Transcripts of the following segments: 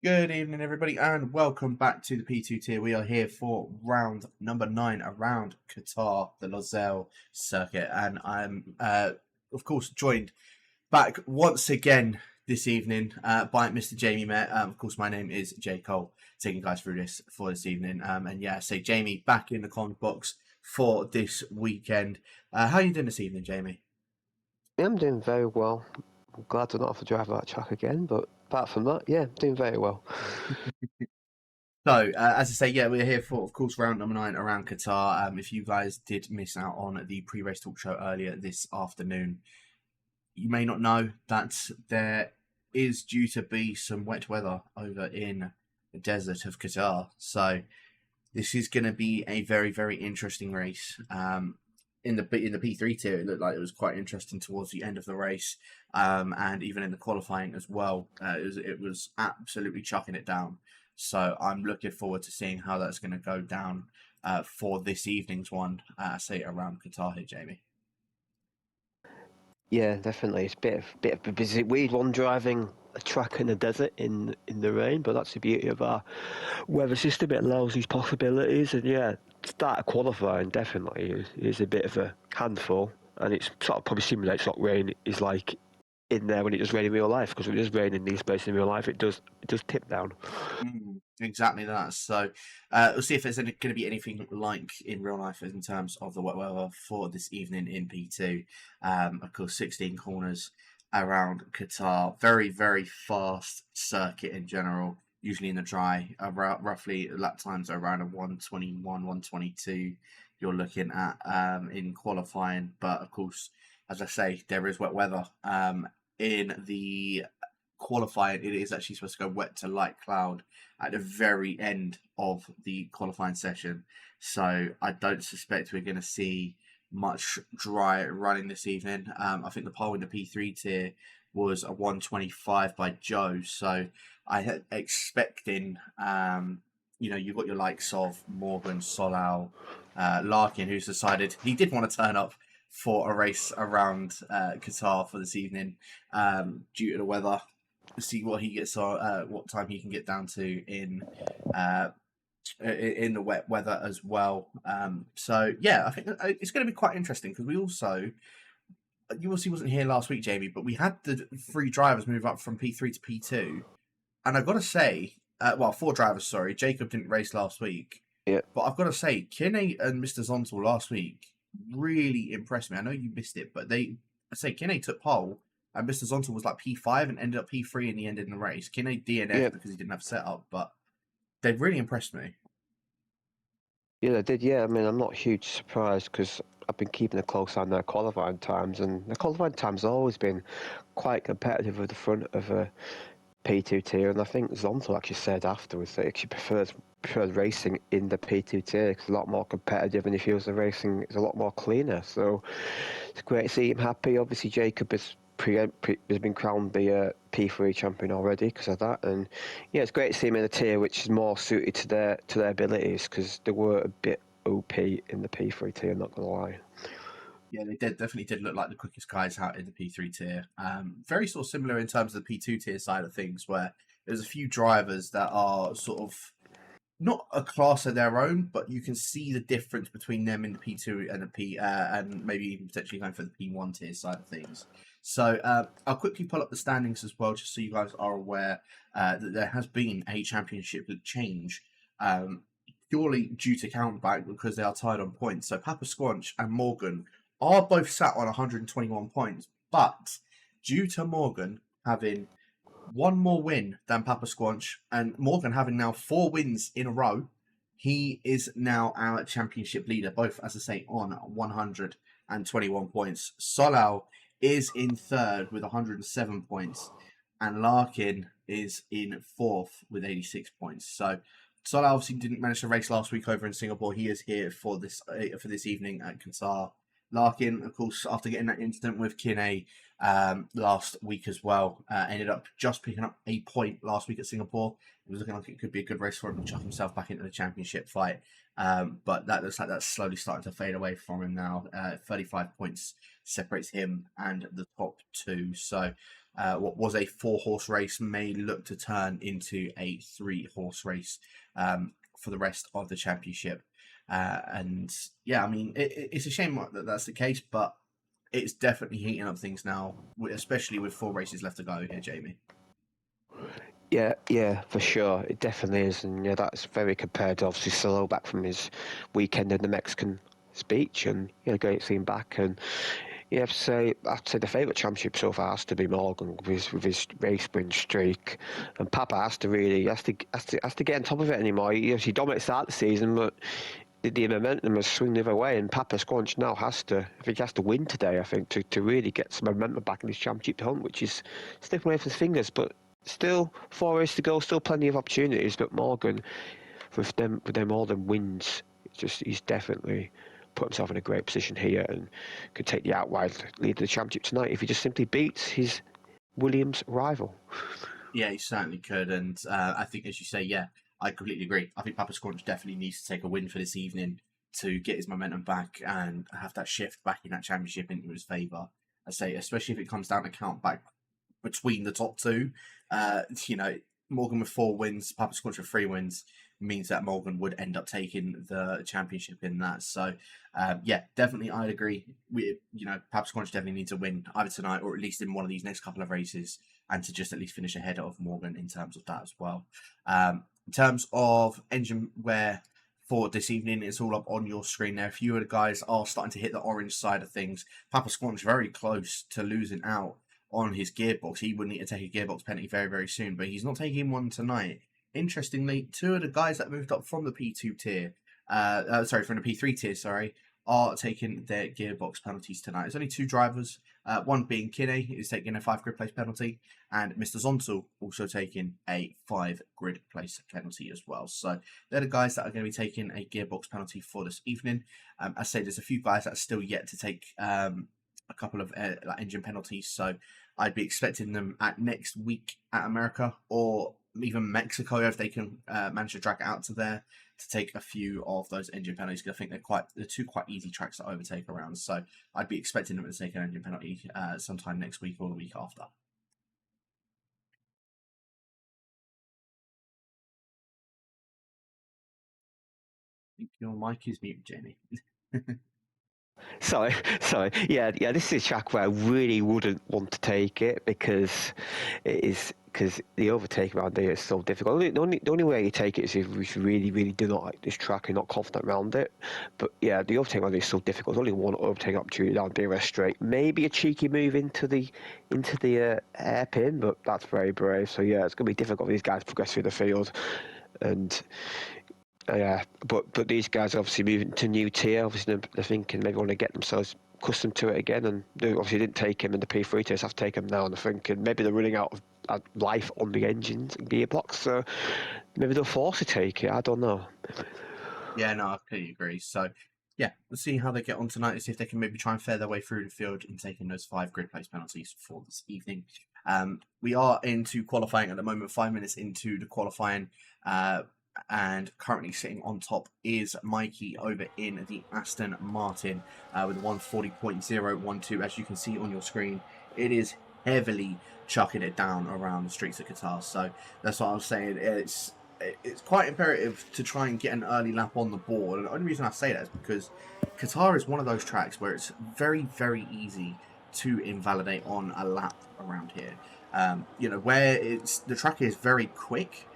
Good evening, everybody, and welcome back to the P2 tier. We are here for round number 9 around Qatar, the Lozel circuit, and I'm, of course, joined back once again this evening by Mr. Jamie Met. Of course, my name is Jay Cole, taking you guys through this for this evening. And yeah, so Jamie back in the comment box for this weekend. How are you doing this evening, Jamie? Yeah, I'm doing very well. I'm glad to not have to drive that track again, but apart from that, yeah, doing very well. So, as I say, yeah, we're here for, of course, round number 9 around Qatar. If you guys did miss out on the pre-race talk show earlier this afternoon, you may not know that there is due to be some wet weather over in the desert of Qatar. So, this is going to be a very, very interesting race. In the P3 tier, it looked like it was quite interesting towards the end of the race, and even in the qualifying as well. It was absolutely chucking it down. So I'm looking forward to seeing how that's going to go down for this evening's one. Say around Qatar here, Jamie. Yeah, definitely. It's a bit of a busy, weird one driving a track in the desert in the rain, but that's the beauty of our weather system. It allows these possibilities, and yeah, start qualifying definitely is a bit of a handful, and it's sort of probably simulates what rain is like in there when it does rain in real life. Because when it does rain in these places in real life, it does tip down. Exactly that. So we'll see if there's going to be anything like in real life in terms of the wet weather for this evening in P2. Of course, 16 corners around Qatar. Very, very fast circuit in general. Usually in the dry, roughly lap times are around a 121, 122 you're looking at in qualifying. But of course, as I say, there is wet weather. In the qualifying, it is actually supposed to go wet to light cloud at the very end of the qualifying session. So I don't suspect we're going to see much dry running this evening. I think the pole in the P3 tier was a 125 by Joe. So I had expecting, you've got your likes of Morgan, Solal, Larkin, who's decided he did want to turn up for a race around Qatar for this evening due to the weather. See what he gets on, what time he can get down to in the wet weather as well. So yeah, I think it's going to be quite interesting because you obviously wasn't here last week, Jamie, but we had the 3 drivers move up from P3 to P2, and I've got to say, 4 drivers. Sorry, Jacob didn't race last week, Yeah. but I've got to say, Kinney and Mr. Zontal last week really impressed me. I know you missed it, but Kinney took pole. And Mr. Zonta was like P5 and ended up P3 in the end in the race. Kinney DNF because he didn't have setup, but they've really impressed me. Yeah, they did. Yeah, I mean, I'm not huge surprised because I've been keeping a close eye on their qualifying times, and the qualifying times have always been quite competitive at the front of a P2 tier. And I think Zonto actually said afterwards that he prefers racing in the P2 tier because it's a lot more competitive, and he feels the racing is a lot more cleaner. So it's great to see him happy. Obviously, Jacob has been crowned the P3 champion already because of that, and yeah, it's great to see him in a tier which is more suited to their abilities because they were a bit OP in the P3 tier. Not gonna lie. Yeah, they definitely did look like the quickest guys out in the P3 tier. Very sort of similar in terms of the P2 tier side of things, where there's a few drivers that are sort of not a class of their own, but you can see the difference between them in the P2 and the P, and maybe even potentially going for the P1 tier side of things. So I'll quickly pull up the standings as well, just so you guys are aware that there has been a championship change, purely due to countback because they are tied on points. So Papa Squanch and Morgan are both sat on 121 points, but due to Morgan having one more win than Papa Squanch, and Morgan having now 4 wins in a row, he is now our championship leader, both, as I say, on 121 points. Solal is in third with 107 points, and Larkin is in fourth with 86 points. So Solal obviously didn't manage to race last week over in Singapore. He is here for this evening at Qatar. Larkin, of course, after getting that incident with Kinney last week as well, ended up just picking up a point last week at Singapore. It was looking like it could be a good race for him to chuck himself back into the championship fight. But that looks like that's slowly starting to fade away from him now. 35 points separates him and the top 2. So what was a 4-horse race may look to turn into a 3-horse race for the rest of the championship. And yeah, I mean, it's a shame that that's the case, but it's definitely heating up things now, especially with 4 races left to go here, Jamie. Yeah, for sure. It definitely is. And yeah, that's very compared to obviously Solo back from his weekend in the Mexican speech. And yeah, great seeing back. And yeah, I'd say the favourite championship so far has to be Morgan with his race win streak. And Papa has to really has to get on top of it anymore. He dominated start the season, but the momentum has swung the other way. And Papa Squanch now has to win today. I think to really get some momentum back in his championship hunt, which is slipping away from his fingers, but. Still 4 races to go, still plenty of opportunities, but Morgan, with them all them wins, he's definitely put himself in a great position here and could take the outright lead of the championship tonight if he just simply beats his Williams rival. Yeah, he certainly could, and I think, as you say, yeah, I completely agree. I think Papa Squanch definitely needs to take a win for this evening to get his momentum back and have that shift back in that championship into his favour. I say, especially if it comes down to count back between the top two. You know, Morgan with 4 wins, Papa Squanch with 3 wins means that Morgan would end up taking the championship in that. So, yeah, definitely, I'd agree. Papa Squanch definitely needs a win either tonight or at least in one of these next couple of races, and to just at least finish ahead of Morgan in terms of that as well. In terms of engine wear for this evening, it's all up on your screen there. A few of the guys are starting to hit the orange side of things. Papa Squanch very close to losing out on his gearbox. He would need to take a gearbox penalty very, very soon, but he's not taking one tonight. Interestingly, 2 of the guys that moved up from the P2 tier, from the P3 tier, are taking their gearbox penalties tonight. There's only 2 drivers, one being Kinney, who's taking a 5 grid place penalty, and Mr. Zontal also taking a 5 grid place penalty as well. So they're the guys that are going to be taking a gearbox penalty for this evening. I say there's a few guys that are still yet to take a couple of engine penalties, so I'd be expecting them at next week at America or even Mexico if they can manage to drag it out to there to take a few of those engine penalties, because I think they're 2 quite easy tracks to overtake around. So I'd be expecting them to take an engine penalty sometime next week or the week after. I think your mic is muted, Jamie. Sorry. Yeah. This is a track where I really wouldn't want to take it because the overtake around here is so difficult. The only way you take it is if you really, really do not like this track and not confident around it. But yeah, the overtake around here is so difficult. There's only one overtake opportunity down DRS straight. Maybe a cheeky move into the hairpin, but that's very brave. So yeah, it's going to be difficult for these guys to progress through the field. And yeah, but these guys are obviously moving to new tier. Obviously, they're thinking maybe want to get themselves accustomed to it again, and they obviously didn't take him in the P3 tiers. Have to take him now, and they're thinking maybe they're running out of life on the engines and gearbox, so maybe they'll force to take it. I don't know. Yeah, no, I completely agree. So, yeah, let's see how they get on tonight and see if they can maybe try and fare their way through the field in taking those 5 grid place penalties for this evening. We are into qualifying at the moment, 5 minutes into the qualifying, and currently sitting on top is Mikey over in the Aston Martin with 140.012. As you can see on your screen, it is heavily chucking it down around the streets of Qatar. So that's what I was saying. It's quite imperative to try and get an early lap on the board. And the only reason I say that is because Qatar is one of those tracks where it's very, very easy to invalidate on a lap around here. Where the track is very quick.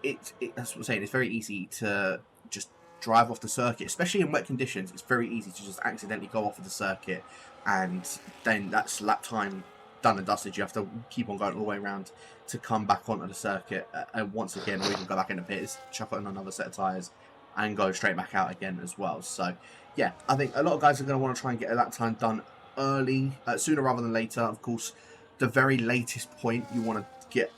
That's what I'm saying. It's very easy to just drive off the circuit, especially in wet conditions. It's very easy to just accidentally go off of the circuit, and then that's lap time done and dusted. You have to keep on going all the way around to come back onto the circuit, and once again, or even go back in the pits, chuck on another set of tyres, and go straight back out again as well. So, yeah, I think a lot of guys are going to want to try and get a lap time done early, sooner rather than later. Of course, the very latest point you want to get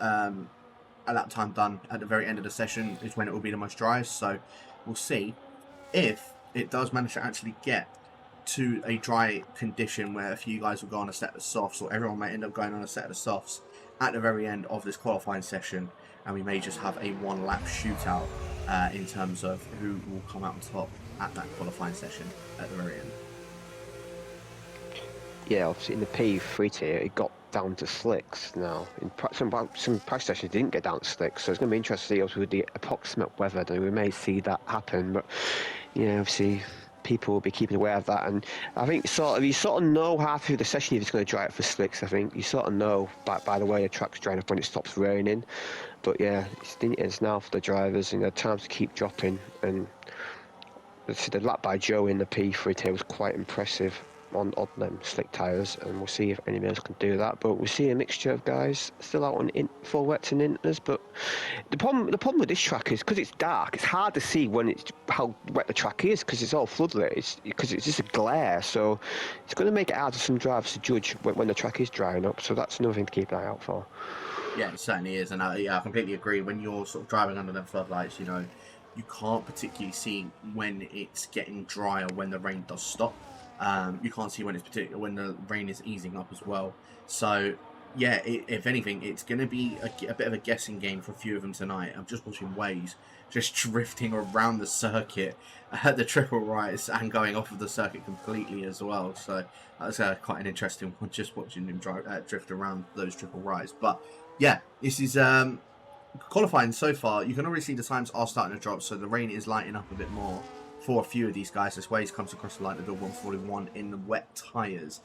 a lap time done at the very end of the session is when it will be the most dry. So we'll see if it does manage to actually get to a dry condition where a few guys will go on a set of softs, or everyone might end up going on a set of softs at the very end of this qualifying session, and we may just have a 1 lap shootout in terms of who will come out on top at that qualifying session at the very end. Yeah, obviously in the P3 tier, it got down to slicks now. In some practice sessions didn't get down to slicks, so it's going to be interesting to see, obviously, with the approximate weather, that we may see that happen. But yeah, obviously, people will be keeping aware of that. And I think you sort of know half through the session if it's going to dry up for slicks. I think you sort of know by the way the track's drying up when it stops raining. But yeah, it's now for the drivers, and times to keep dropping. And the lap by Joe in the P3 was quite impressive on them slick tyres, and we'll see if anyone else can do that. But we see a mixture of guys still out on full wets and inters. But the problem with this track is because it's dark, it's hard to see how wet the track is because it's all floodlit. Because it's just a glare, so it's going to make it hard for some drivers to judge when the track is drying up. So that's another thing to keep an eye out for. Yeah, it certainly is, and I completely agree. When you're sort of driving under the floodlights, you know, you can't particularly see when it's getting dry or when the rain does stop. You can't see when when the rain is easing up as well. So yeah, if anything, it's going to be a bit of a guessing game for a few of them tonight. I'm just watching Waze just drifting around the circuit at the triple rights and going off of the circuit completely as well. So that's quite an interesting one, just watching him drift around those triple rights. But yeah, this is qualifying so far. You can already see the times are starting to drop, so the rain is lighting up a bit more for a few of these guys. As Waze comes across the line at the 141 in the wet tyres.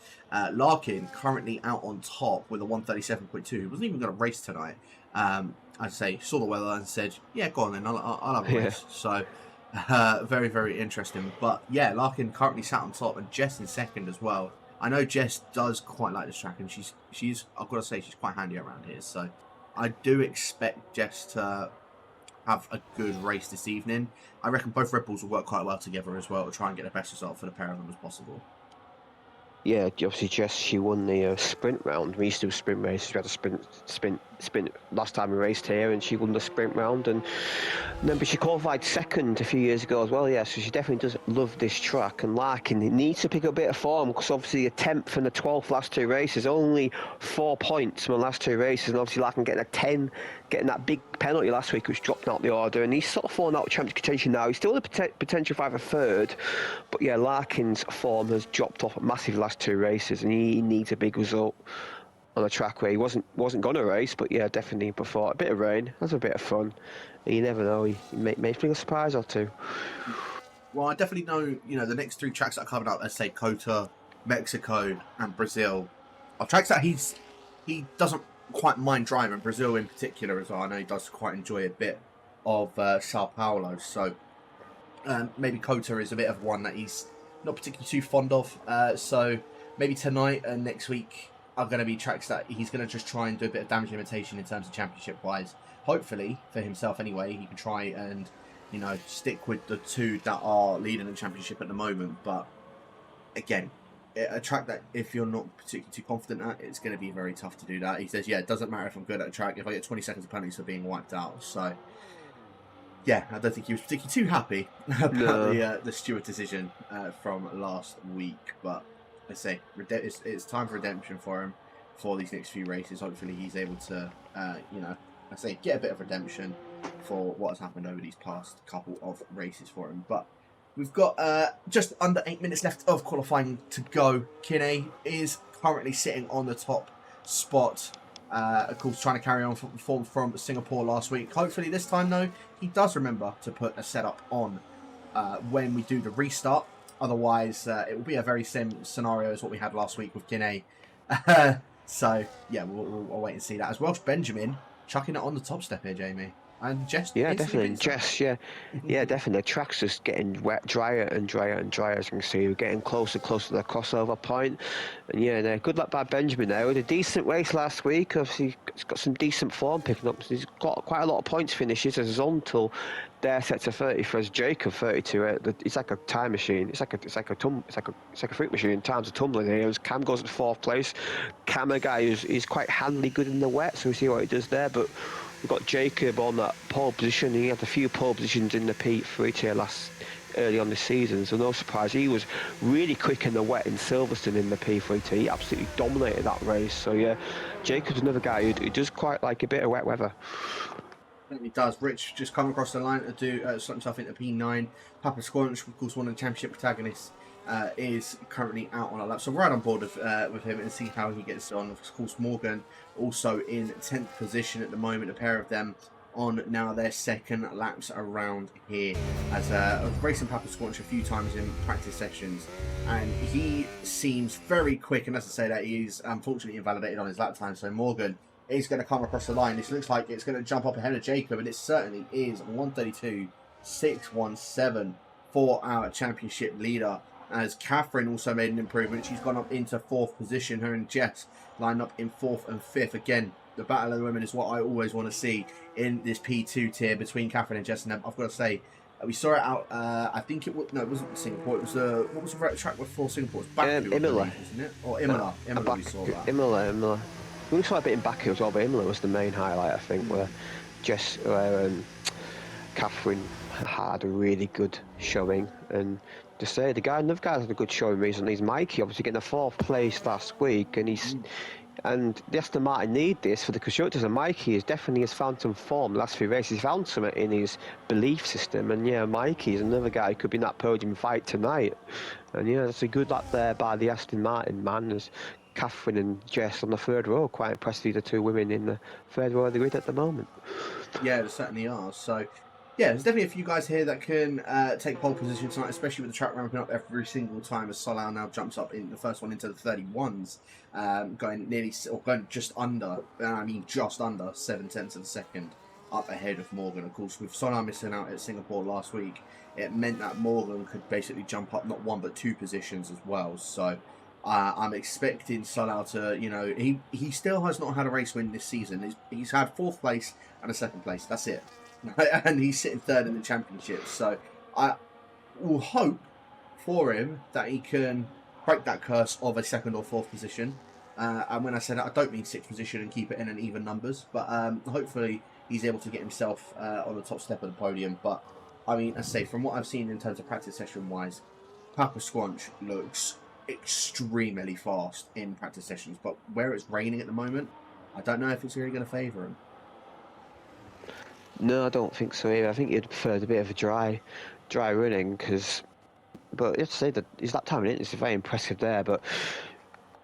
Larkin currently out on top with a 137.2. He wasn't even going to race tonight. I'd say saw the weather and said, yeah, go on then, I'll have a race. So very, very interesting. But yeah, Larkin currently sat on top and Jess in second as well. I know Jess does quite like this track, and she's I've got to say she's quite handy around here. So I do expect Jess to have a good race this evening. I reckon both Red Bulls will work quite well together as well to try and get the best result for the pair of them as possible. Yeah, obviously Jess, she won the sprint round. We used to do sprint races. We had a sprint last time we raced here, and she won the sprint round. And remember, she qualified second a few years ago as well. Yeah, so she definitely does love this track. And Larkin needs to pick up a bit of form because obviously the 10th and the 12th last two races, only 4 points from the last two races, and obviously Larkin getting a 10, getting that big penalty last week, which dropped out the order, and he's sort of fallen out of championship contention now. He's still the potential for either third, but yeah, Larkin's form has dropped off massively the last two races, and he needs a big result on a track where he wasn't going to race. But yeah, definitely before a bit of rain, that's a bit of fun. You never know, he may bring a surprise or two. Well, I definitely know, you know, the next three tracks that are coming up, let's say Qatar, Mexico, and Brazil, are tracks that he doesn't quite mind driving. Brazil in particular as well. I know he does quite enjoy a bit of Sao Paulo. So maybe Qatar is a bit of one that he's not particularly too fond of. So maybe tonight and next week are going to be tracks that he's going to just try and do a bit of damage limitation in terms of championship wise. Hopefully for himself anyway, he can try and, you know, stick with the two that are leading the championship at the moment. But again, a track that if you're not particularly too confident at, it's going to be very tough to do that. He says, yeah, it doesn't matter if I'm good at a track, if I get 20 seconds of penalties for being wiped out. So yeah, I don't think he was particularly too happy about the Stewart decision from last week. But I say it's time for redemption for him for these next few races. Hopefully he's able to, you know, I say get a bit of redemption for what has happened over these past couple of races for him. But we've got just under 8 minutes left of qualifying to go. Kinney is currently sitting on the top spot. Of course, trying to carry on form from Singapore last week. Hopefully this time, though, he does remember to put a setup on when we do the restart. Otherwise, it will be a very same scenario as what we had last week with Kinney. So, yeah, we'll wait and see that. As Welsh Benjamin chucking it on the top step here, Jamie. And Jess, yeah, definitely. Jess, yeah, definitely. The track's just getting wet, drier and drier and drier. As you can see, we're getting closer to the crossover point. And yeah, good luck by Benjamin there. With a decent race last week, obviously he's got some decent form picking up. He's got quite a lot of points finishes as his own till they're set to 30 for his Jacob 32. It's like a time machine. It's like a fruit machine. Times are tumbling here. As Cam goes to 4th place. Cam, a guy who's quite handily good in the wet, so we see what he does there. But we've got Jacob on that pole position. He had a few pole positions in the P3 tier early on this season, so no surprise. He was really quick in the wet in Silverstone in the P3 tier. He absolutely dominated that race. So yeah, Jacob's another guy who does quite like a bit of wet weather. He does. Rich just come across the line to do slot himself into P9. Papa Squanch, of course, one of the championship protagonists, is currently out on a lap. So right on board with him and see how he gets on. Of course, Morgan also in 10th position at the moment. A pair of them on now their second laps around here, as I've racing Papa Squanch a few times in practice sessions, and he seems very quick, and as I say that, he's unfortunately invalidated on his lap time, so Morgan is going to come across the line. This looks like it's going to jump up ahead of Jacob, and it certainly is. 132.617 for our championship leader, as Catherine also made an improvement. She's gone up into 4th position. Her and Jess lined up in 4th and 5th. Again, the battle of the women is what I always want to see in this P2 tier between Catherine and Jess. And I've got to say, we saw it out, I think it was, no, it wasn't Singapore. It was, what was the track before Singapore? It was Baku, Imola. isn't it? Or Imola. Imola, we saw that. Imola. We saw a bit in Baku as well, but Imola was the main highlight, I think, where Jess, Catherine had a really good showing. And to say, another guy had a good showing recently is Mikey, obviously getting a 4th place last week, and and the Aston Martin need this for the constructors, and Mikey is definitely has found some form the last few races. He's found something in his belief system, and yeah, Mikey is another guy who could be in that podium fight tonight. And yeah, that's a good lap there by the Aston Martin man. There's Catherine and Jess on the 3rd row. Quite impressive, the 2 women in the 3rd row of the grid at the moment. Yeah, there certainly are. So yeah, there's definitely a few guys here that can take pole position tonight, especially with the track ramping up every single time as Solau now jumps up in the first one into the 31s, going just under, just under 7/10 of a second up ahead of Morgan. Of course, with Solau missing out at Singapore last week, it meant that Morgan could basically jump up not 1 but 2 positions as well. So I'm expecting Solau to, he still has not had a race win this season. He's had 4th place and a 2nd place. That's it. And he's sitting 3rd in the championship. So I will hope for him that he can break that curse of a 2nd or 4th position. And when I say that, I don't mean 6th position and keep it in an even numbers, but hopefully he's able to get himself on the top step of the podium. But I mean, as I say, from what I've seen in terms of practice session wise, Papa Squanch looks extremely fast in practice sessions, but where it's raining at the moment, I don't know if it's really going to favour him. No, I don't think so either. I think he'd prefer a bit of a dry running, but you have to say that his lap time in it is very impressive there. But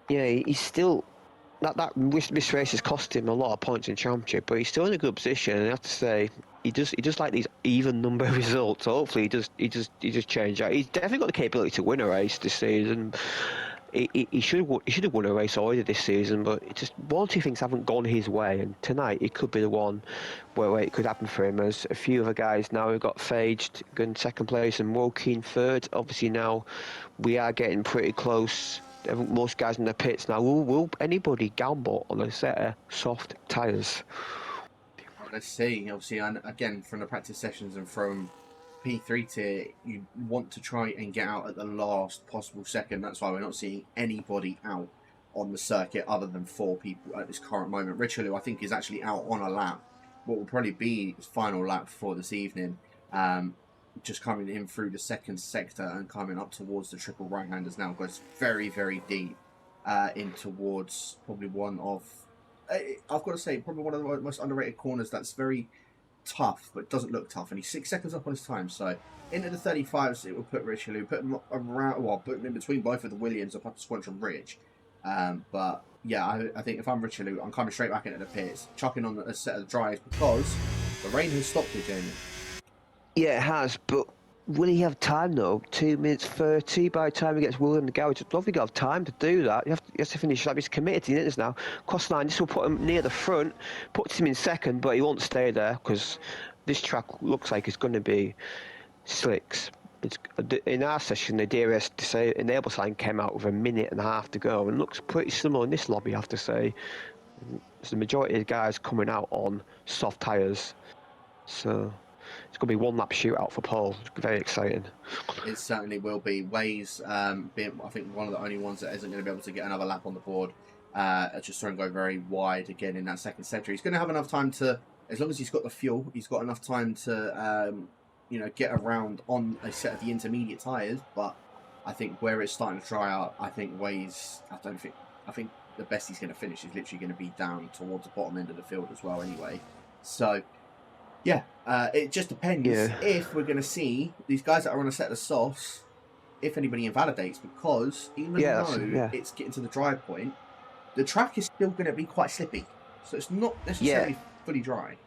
yeah, he's still this race has cost him a lot of points in championship, but he's still in a good position. And I have to say, he just like these even number of results. So hopefully, he just change that. He's definitely got the capability to win a race this season. He should have won a race already this season, but it just 1 or 2 things haven't gone his way, and tonight it could be the one where it could happen for him. As a few other guys now have got Faged going 2nd place and Woking 3rd. Obviously now we are getting pretty close. I think most guys in the pits now. Will anybody gamble on a set of soft tyres? Let's see. Obviously, and again from the practice sessions and from P3 tier, you want to try and get out at the last possible second. That's why we're not seeing anybody out on the circuit other than 4 people at this current moment. Richelieu, I think, is actually out on a lap. What will probably be his final lap for this evening. Just coming in through the 2nd sector and coming up towards the triple right-handers now. Goes very, very deep in towards probably one of, I've got to say, probably one of the most underrated corners that's very tough, but doesn't look tough, and he's 6 seconds up on his time. So into the 35s, it will put Richelieu, put him around, well, put him in between both of the Williams or Papa Squanch and Rich. But yeah, I think if I'm Richelieu, I'm coming straight back into the pits, chucking on a set of dries because the rain has stopped here, Jamie. Yeah, it has, but will he have time though? 2 minutes 30 by the time he gets Will in the garage. I don't think he'll have time to do that. He has to finish that. He's committed to it now. Cross line, this will put him near the front, puts him in 2nd, but he won't stay there because this track looks like it's going to be slicks. In our session, the DRS enable sign came out with 1.5 minutes to go and looks pretty similar in this lobby, I have to say. So the majority of the guys coming out on soft tyres. So it's going to be 1 lap shootout for Paul. Very exciting. It certainly will be. Ways being, I think, one of the only ones that isn't going to be able to get another lap on the board. Just trying to go very wide again in that 2nd sector. He's going to have enough time to, as long as he's got the fuel, he's got enough time to, get around on a set of the intermediate tyres. But I think where it's starting to dry out, I think I think the best he's going to finish is literally going to be down towards the bottom end of the field as well anyway. So yeah, it just depends if we're going to see these guys that are on a set of softs, if anybody invalidates, because even though it's getting to the dry point, the track is still going to be quite slippy. So it's not necessarily fully dry.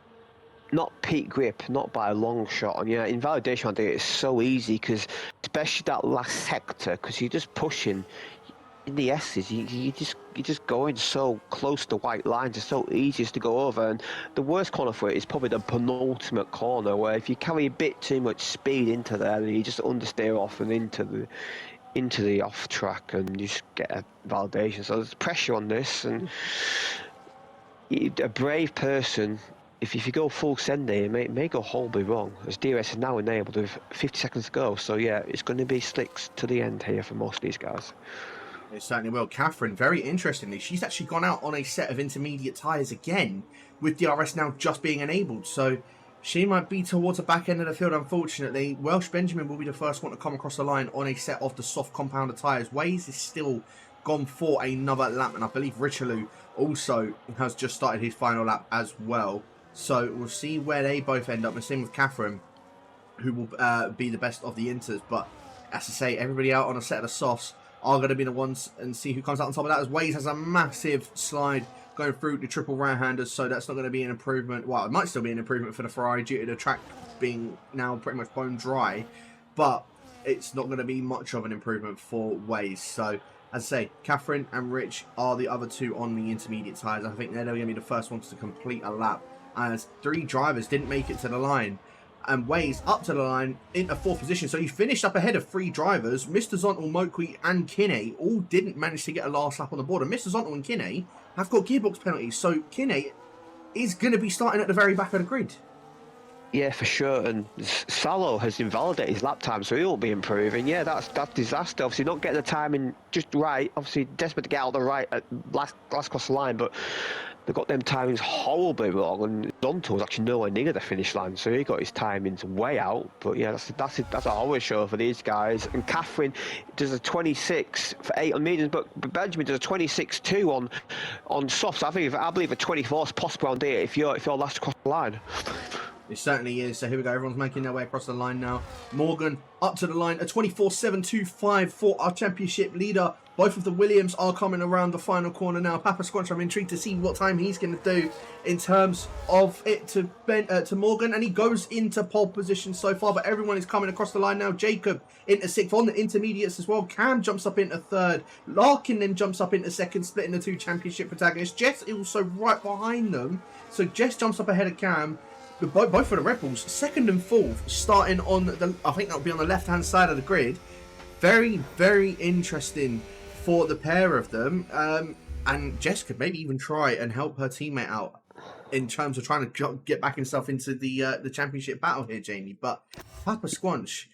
not peak grip, not by a long shot. And yeah, invalidation on it's so easy because especially that last sector, because you're just pushing in the S's. You just going so close to white lines. It's so easy just to go over. And the worst corner for it is probably the penultimate corner, where if you carry a bit too much speed into there, then you just understeer off and into the off track, and you just get a validation. So there's pressure on this, and a brave person, if you go full send there, it may go horribly wrong, as DRS is now enabled with 50 seconds to go. So yeah, it's going to be slicks to the end here for most of these guys. It certainly will. Catherine, very interestingly, she's actually gone out on a set of intermediate tyres again, with DRS now just being enabled. So she might be towards the back end of the field, unfortunately. Welsh Benjamin will be the first one to come across the line on a set of the soft compounder tyres. Waze is still gone for another lap, and I believe Richelieu also has just started his final lap as well. So we'll see where they both end up. The same with Catherine, who will be the best of the Inters. But as I say, everybody out on a set of the softs are going to be the ones, and see who comes out on top of that, as Waze has a massive slide going through the triple right-handers, so that's not going to be an improvement. Well, it might still be an improvement for the Ferrari due to the track being now pretty much bone dry, but it's not going to be much of an improvement for Waze. So, as I say, Catherine and Rich are the other two on the intermediate tyres. I think they're going to be the first ones to complete a lap, as 3 drivers didn't make it to the line. And Waze up to the line in a 4th position. So he finished up ahead of 3 drivers. Mr. Zontel, Mokwe and Kinney all didn't manage to get a last lap on the board. And Mr. Zontel and Kinney have got gearbox penalties. So Kinney is going to be starting at the very back of the grid. Yeah, for sure. And Salo has invalidated his lap time, so he'll be improving. Yeah, that's disaster. Obviously, not getting the timing just right. Obviously, desperate to get out of the right at last across the line, but they got them timings horribly wrong. And Zonto was actually nowhere near the finish line, so he got his timings way out. But yeah, that's a horror show for these guys. And Catherine does a 26 for 8 on mediums, but Benjamin does a 26.2 on softs. I believe a 24 is possible on there if you're last across the line. It certainly is. So here we go. Everyone's making their way across the line now. Morgan up to the line. A 24.725 for our championship leader. Both of the Williams are coming around the final corner now. Papa Squanch, I'm intrigued to see what time he's going to do in terms of it to Morgan. And he goes into pole position so far. But everyone is coming across the line now. Jacob into 6th on the intermediates as well. Cam jumps up into 3rd. Larkin then jumps up into 2nd, splitting the 2 championship protagonists. Jess is also right behind them. So Jess jumps up ahead of Cam. Both of the Red Bulls, 2nd and 4th, starting on the, I think that'll be on the left-hand side of the grid. Very, very interesting for the pair of them. And Jess could maybe even try and help her teammate out in terms of trying to get back himself into the championship battle here, Jamie. But Papa Squanch,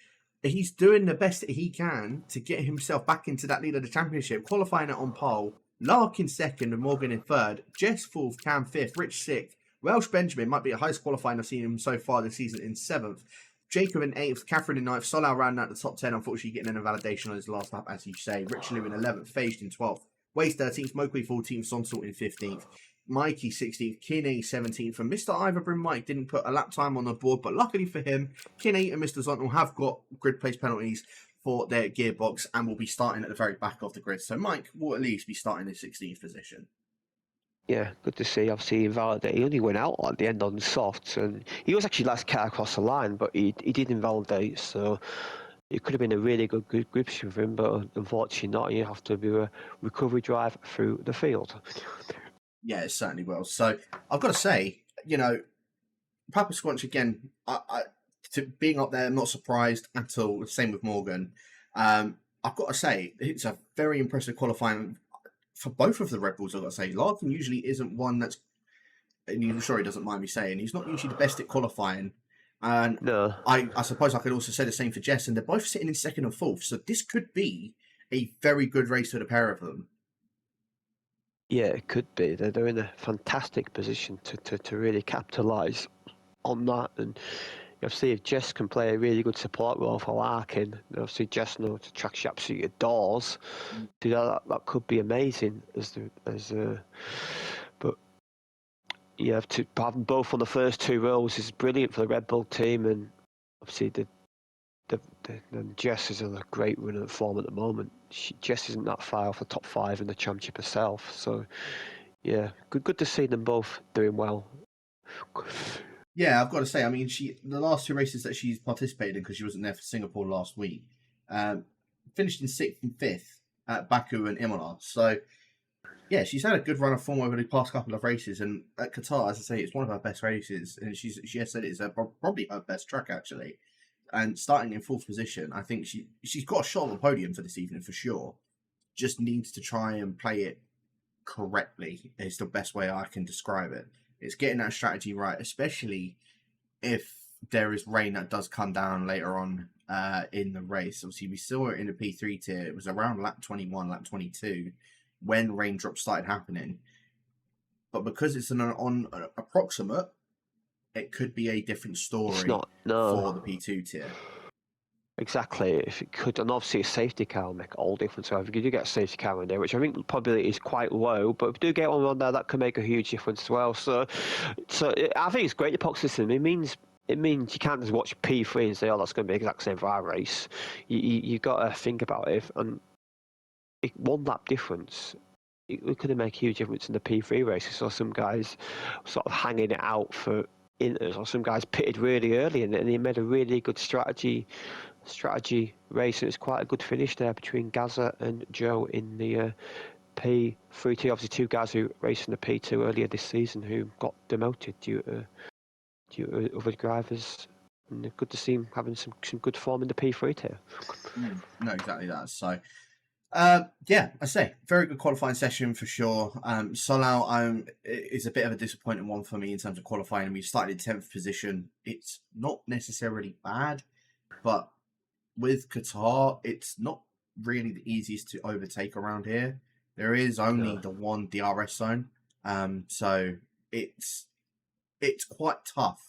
he's doing the best that he can to get himself back into that lead of the championship, qualifying it on pole. Larkin 2nd and Morgan in 3rd. Jess 4th, Cam 5th, Rich 6th. Welsh Benjamin might be the highest qualifying I've seen him so far this season in 7th. Jacob in 8th, Catherine in 9th, Solau rounding out the top 10, unfortunately getting an invalidation on his last lap, as you say. Richelieu in 11th, Faged in 12th, Waze 13th, Mokwe 14th, Sonsalt in 15th, Mikey 16th, Kinney 17th, and Mr. Iverbrin Mike didn't put a lap time on the board, but luckily for him, Kinney and Mr. Zontal have got grid place penalties for their gearbox and will be starting at the very back of the grid. So Mike will at least be starting in 16th position. Yeah, good to see. Obviously, he invalidated. He only went out at the end on softs, and he was actually last cat across the line, but he did invalidate. So it could have been a really good grip position for him, but unfortunately not. You have to do a recovery drive through the field. Yeah, it certainly will. So I've got to say, Papa Squanch again. To being up there, I'm not surprised at all. Same with Morgan. I've got to say, it's a very impressive qualifying for both of the Red Bulls. I've got to say, Larkin usually isn't one that's, and I'm sure he doesn't mind me saying, he's not usually the best at qualifying. And no. I suppose I could also say the same for Jess, and they're both sitting in 2nd and 4th. So this could be a very good race for the pair of them. Yeah, it could be. They're in a fantastic position to really capitalise on that. And obviously, if Jess can play a really good support role for Larkin, obviously Jess knows the track she absolutely adores. That could be amazing. But yeah, to have them both on the first 2 rows is brilliant for the Red Bull team, and obviously Jess is in a great run of form at the moment. Jess isn't that far off the top 5 in the championship herself, so yeah, good to see them both doing well. Yeah, I've got to say, I mean, the last two races that she's participated in, because she wasn't there for Singapore last week, um, finished in sixth and fifth at Baku and Imola. So yeah, she's had a good run of form over the past couple of races, and at Qatar, as I say, it's one of her best races, and she has said it's probably her best track actually. And starting in fourth position, I think she's got a shot on the podium for this evening for sure. Just needs to try and play it correctly. Is the best way I can describe it. It's getting that strategy right, especially if there is rain that does come down later on in the race. Obviously, we saw it in the P3 tier. It was around lap 21, lap 22 when raindrops started happening. But because it's on approximate, it could be a different It's story not, no. for the P2 tier. Exactly. If it could, and obviously a safety car will make all difference. So if you do get a safety car in there, which I think probably is quite low, but if you do get one on there, that can make a huge difference as well. So I think it's great the POC system. It means you can't just watch P3 and say, "Oh, that's going to be the exact same for our race." You got to think about it, and one lap difference. It could make a huge difference in the P3 race. I saw some guys sort of hanging it out for inters, or some guys pitted really early, and they made a really good strategy race. And it's quite a good finish there between Gaza and Joe in the P3 T. Obviously, two guys who raced in the P2 earlier this season who got demoted due to other drivers. And good to see him having some good form in the P3 tier. No, exactly that. So yeah, I say very good qualifying session for sure. Solau is a bit of a disappointing one for me in terms of qualifying. We started in 10th position. It's not necessarily bad, but with Qatar, it's not really the easiest to overtake around here. There is only the one DRS zone, so it's quite tough.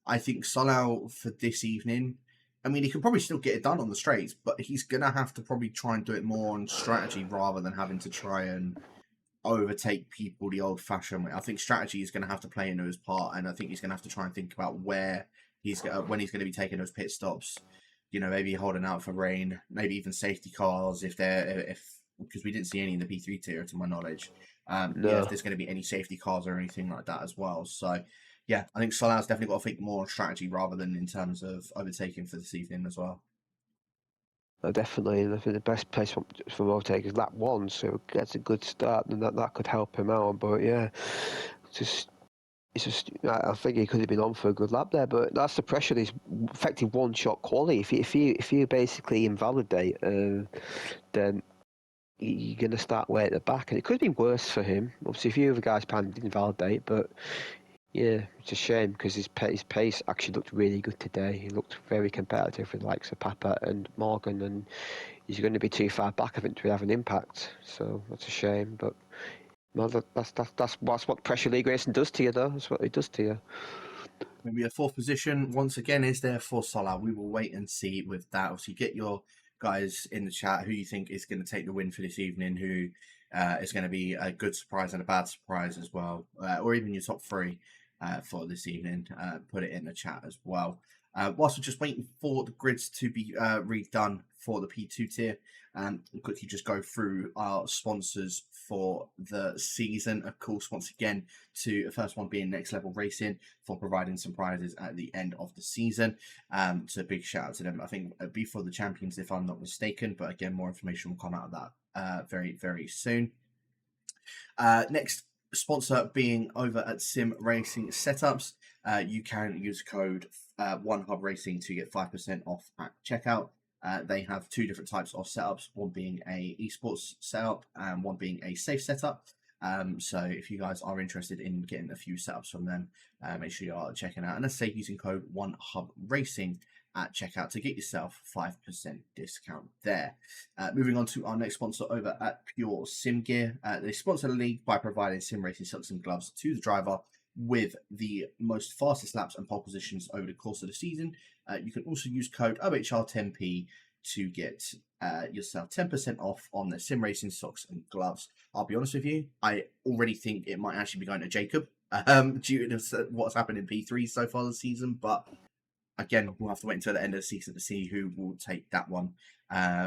I think Solau for this evening, I mean, he can probably still get it done on the straights, but he's gonna have to probably try and do it more on strategy rather than having to try and overtake people the old-fashioned way. I think strategy is going to have to play into his part, and I think he's going to have to try and think about where when he's going to be taking those pit stops. You know, maybe holding out for rain, maybe even safety cars if because we didn't see any in the P3 tier to my knowledge. Yeah, if there's going to be any safety cars or anything like that as well. So yeah, I think Solau's definitely got to think more on strategy rather than in terms of overtaking for this evening as well. Definitely, and I think the best place for overtake is lap 1, so it gets a good start, and that could help him out. But yeah, it's just I think he could have been on for a good lap there, but that's the pressure. These effective one-shot quality. If you basically invalidate, then you're going to start way at the back, and it could have been worse for him. Obviously, a few other guys didn't invalidate, but yeah, it's a shame because his pace actually looked really good today. He looked very competitive with the likes of Papa and Morgan, and he's going to be too far back, I think, to have an impact. So that's a shame, but no, that's what Pressure League racing does to you, though. That's what it does to you. Maybe a fourth position once again is there for Salah. We will wait and see with that. Obviously, get your guys in the chat who you think is going to take the win for this evening, who is going to be a good surprise and a bad surprise as well, or even your top three for this evening. Put it in the chat as well. Whilst we're just waiting for the grids to be redone for the P2 tier, we'll quickly just go through our sponsors for the season. Of course, once again, to the first one being Next Level Racing for providing some prizes at the end of the season. So a big shout out to them. I think before the champions, if I'm not mistaken, but again, more information will come out of that very, very soon. Next sponsor being over at Sim Racing Setups. You can use code OneHub Racing to get 5% off at checkout. They have two different types of setups, one being a esports setup and one being a safe setup. So if you guys are interested in getting a few setups from them, make sure you are checking out. And let's say using code OneHub Racing at checkout to get yourself 5% discount there. Moving on to our next sponsor over at Pure Sim Gear. They sponsor the league by providing sim racing socks and gloves to the driver with the most fastest laps and pole positions over the course of the season. You can also use code OHR10P to get yourself 10% off on the sim racing socks and gloves. I'll be honest with you, I already think it might actually be going to Jacob due to what's happened in P3 so far this season, but again, we'll have to wait until the end of the season to see who will take that one,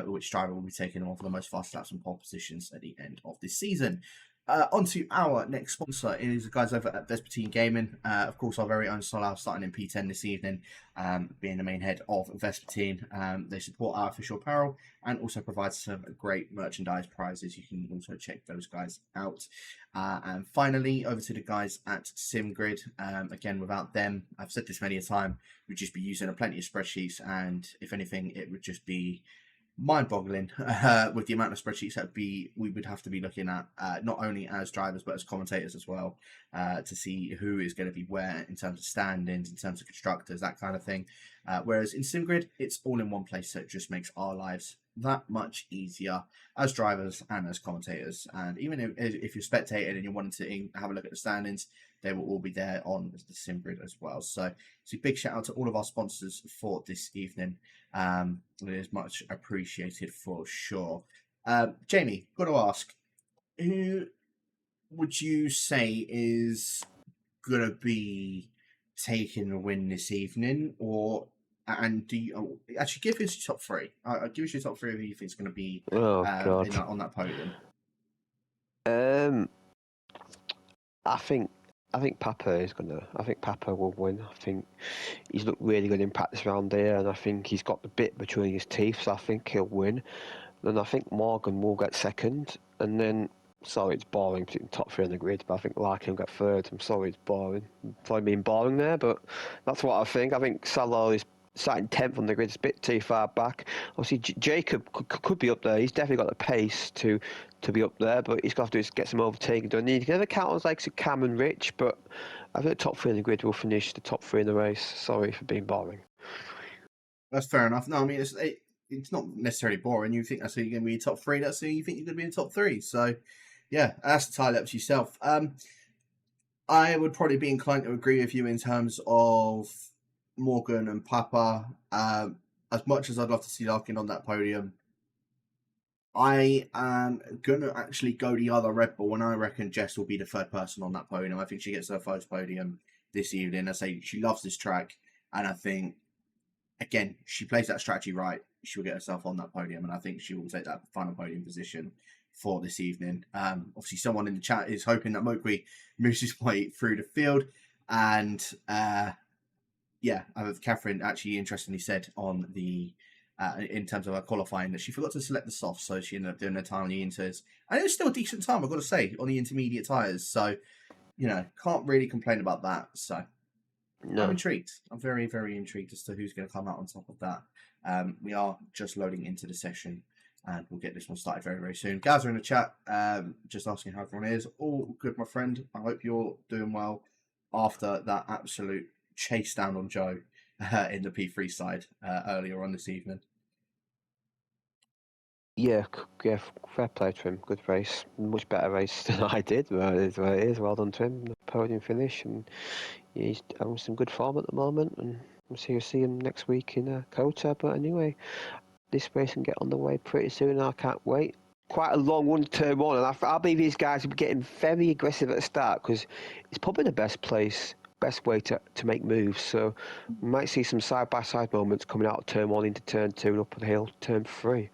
which driver will be taking on for the most fast laps and pole positions at the end of this season. On to our next sponsor is the guys over at Vespertine Gaming. Of course, our very own Solar starting in P10 this evening, being the main head of Vespertine. They support our official apparel and also provide some great merchandise prizes. You can also check those guys out. And finally, over to the guys at SimGrid. Again, without them, I've said this many a time, we'd just be using plenty of spreadsheets, and if anything, it would just be mind-boggling with the amount of spreadsheets that we would have to be looking at, not only as drivers but as commentators as well, to see who is going to be where in terms of stand-ins, in terms of constructors, that kind of thing. Whereas in SimGrid, it's all in one place, so it just makes our lives that much easier as drivers and as commentators. And even if you're spectating and you wanted to have a look at the standings, they will all be there on the SimGrid as well. So big shout out to all of our sponsors for this evening. It is much appreciated for sure. Jamie, got to ask, who would you say is going to be taking the win this evening? And do you actually give us your top three? I'll give us your top three of who you think is going to be on that podium. I think Papa is gonna. I think Papa will win. I think he's looked really good in practice around here, and I think he's got the bit between his teeth, so I think he'll win. Then I think Morgan will get second, and then sorry, it's boring putting top three on the grid, but I think Larkin will get third. I'm sorry, it's boring. Probably being boring there, but that's what I think. I think Salah is starting 10th on the grid. It's a bit too far back. Obviously, Jacob could be up there. He's definitely got the pace to be up there, but he's got to get some overtaking done. You can never count on like Cam and Rich, but I think the top three in the grid will finish the top three in the race. Sorry for being boring. That's fair enough. No, I mean, it's not necessarily boring. You think that's who you're going to be in top three. That's who you think you're going to be in top three. So, yeah, that's entirely up to yourself. I would probably be inclined to agree with you in terms of Morgan and Papa. As much as I'd love to see Larkin on that podium, I am going to actually go the other Red Bull, and I reckon Jess will be the third person on that podium. I think she gets her first podium this evening. I say she loves this track, and I think, again, she plays that strategy right. She'll get herself on that podium, and I think she will take that final podium position for this evening. Obviously, someone in the chat is hoping that Mokwe moves his way through the field, and Catherine actually interestingly said on the in terms of her qualifying that she forgot to select the softs, so she ended up doing her time on the inters, and it was still a decent time, I've got to say, on the intermediate tyres. So, can't really complain about that. So, no. I'm intrigued. I'm very, very intrigued as to who's going to come out on top of that. We are just loading into the session, and we'll get this one started very, very soon. Guys are in the chat, just asking how everyone is. All good, my friend. I hope you're doing well after that absolute chase down on Joe in the P3 side earlier on this evening. Yeah, fair play to him. Good race. Much better race than I did. But it is what it is. Well done to him. The podium finish, and he's having some good form at the moment. And we'll see him next week in Qatar. But anyway, this race can get on the way pretty soon. I can't wait. Quite a long one to turn one, and I believe these guys will be getting very aggressive at the start because it's probably the best way to make moves. So we might see some side-by-side moments coming out of turn one into turn two and up the hill, turn three.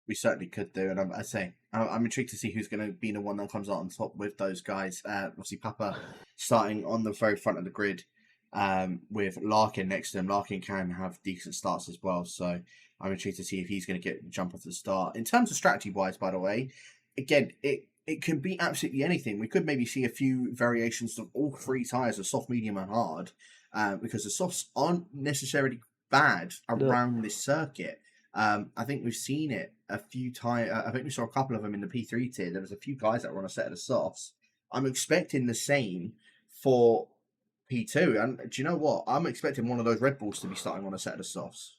We certainly could do, and I'm intrigued to see who's going to be the one that comes out on top with those guys. Obviously, Papa starting on the very front of the grid with Larkin next to him. Larkin can have decent starts as well, so I'm intrigued to see if he's going to get the jump off the start. In terms of strategy-wise, by the way, again, it can be absolutely anything. We could maybe see a few variations of all three tyres of soft, medium, and hard, because the softs aren't necessarily bad around this circuit. I think we've seen it a few times. I think we saw a couple of them in the P3 tier. There was a few guys that were on a set of the softs. I'm expecting the same for P2. And do you know what? I'm expecting one of those Red Bulls to be starting on a set of the softs.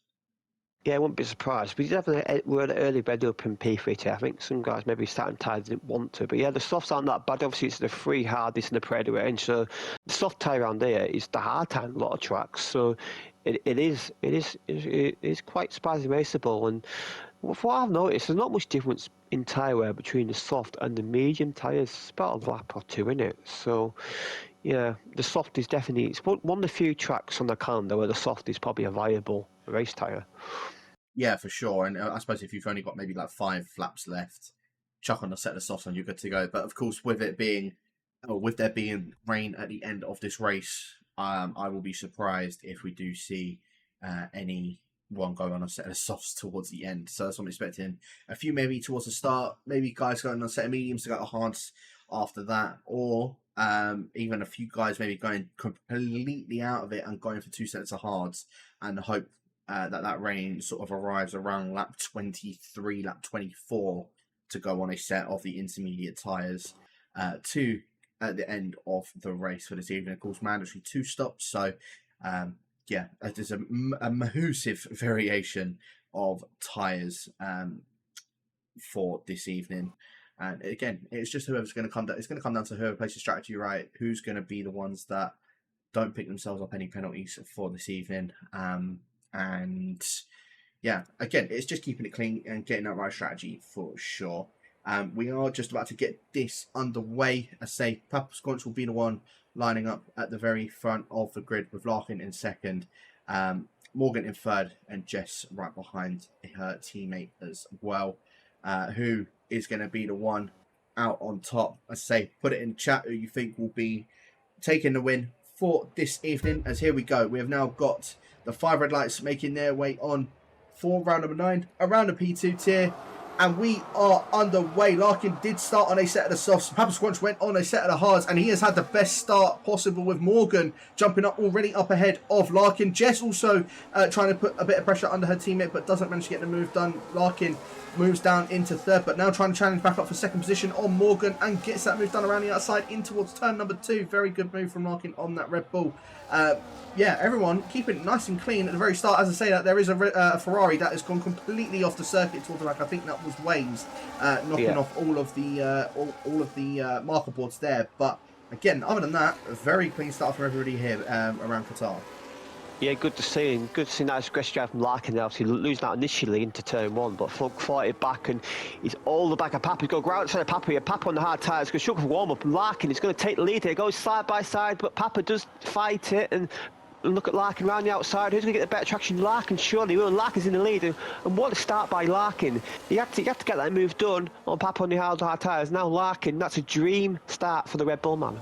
Yeah, I wouldn't be surprised. We did have an early bed up in P3 tier. I think some guys maybe starting tyres didn't want to. But yeah, the softs aren't that bad. Obviously, it's the free hardest in the Predator range. So the soft tyre around there is the hard tyre in a lot of tracks. So it is quite spicy raceable. And from what I've noticed, there's not much difference in tyre wear between the soft and the medium tyres. It's about a lap or two in it. So yeah, the soft is definitely, it's one of the few tracks on the calendar where the soft is probably a viable race tyre. Yeah, for sure. And I suppose if you've only got maybe like 5 flaps left, chuck on a set of softs and you're good to go. But of course, with there being rain at the end of this race, I will be surprised if we do see anyone go on a set of softs towards the end. So that's what I'm expecting. A few maybe towards the start, maybe guys going on a set of mediums to go to hards after that, or even a few guys maybe going completely out of it and going for 2 sets of hards and hope that rain sort of arrives around lap 23, lap 24 to go on a set of the intermediate tyres to at the end of the race for this evening. Of course, mandatory 2 stops. So, yeah, there's a massive variation of tyres for this evening. And again, it's just whoever's going to come down. It's going to come down to whoever plays the strategy right. Who's going to be the ones that don't pick themselves up any penalties for this evening. And yeah, again, it's just keeping it clean and getting that right strategy for sure. We are just about to get this underway. I say Papa Squanch will be the one lining up at the very front of the grid with Larkin in second, Morgan in third, and Jess right behind her teammate as well. Who is going to be the one out on top? I say put it in chat who you think will be taking the win for this evening, as here we go. We have now got the 5 red lights making their way on for round number 9 around the P2 tier, and we are underway. Larkin did start on a set of the softs. Papa Squanch went on a set of the hards, and he has had the best start possible with Morgan jumping up already up ahead of Larkin. Jess also trying to put a bit of pressure under her teammate, but doesn't manage to get the move done. Larkin moves down into third, but now trying to challenge back up for second position on Morgan and gets that move done around the outside in towards turn number 2. Very good move from Larkin on that Red Bull. Yeah, everyone keeping it nice and clean at the very start. As I say that, there is a Ferrari that has gone completely off the circuit towards the back. I think that was Waves knocking off all of the marker boards there. But again, other than that, a very clean start for everybody here around Qatar. Yeah, good to see, and good to see nice aggressive drive from Larkin there. Obviously losing out initially into turn 1, but fought it back, and he's all the back of Papa. He's going to go outside of Papa here. Papa on the hard tyres, going to struggle for warm up, and Larkin is going to take the lead here. It goes side by side, but Papa does fight it, and look at Larkin around the outside. Who's going to get the better traction? Larkin, surely will. Larkin's in the lead, and what a start by Larkin. He had to get that move done on Papa on the hard tyres. Now Larkin, that's a dream start for the Red Bull man.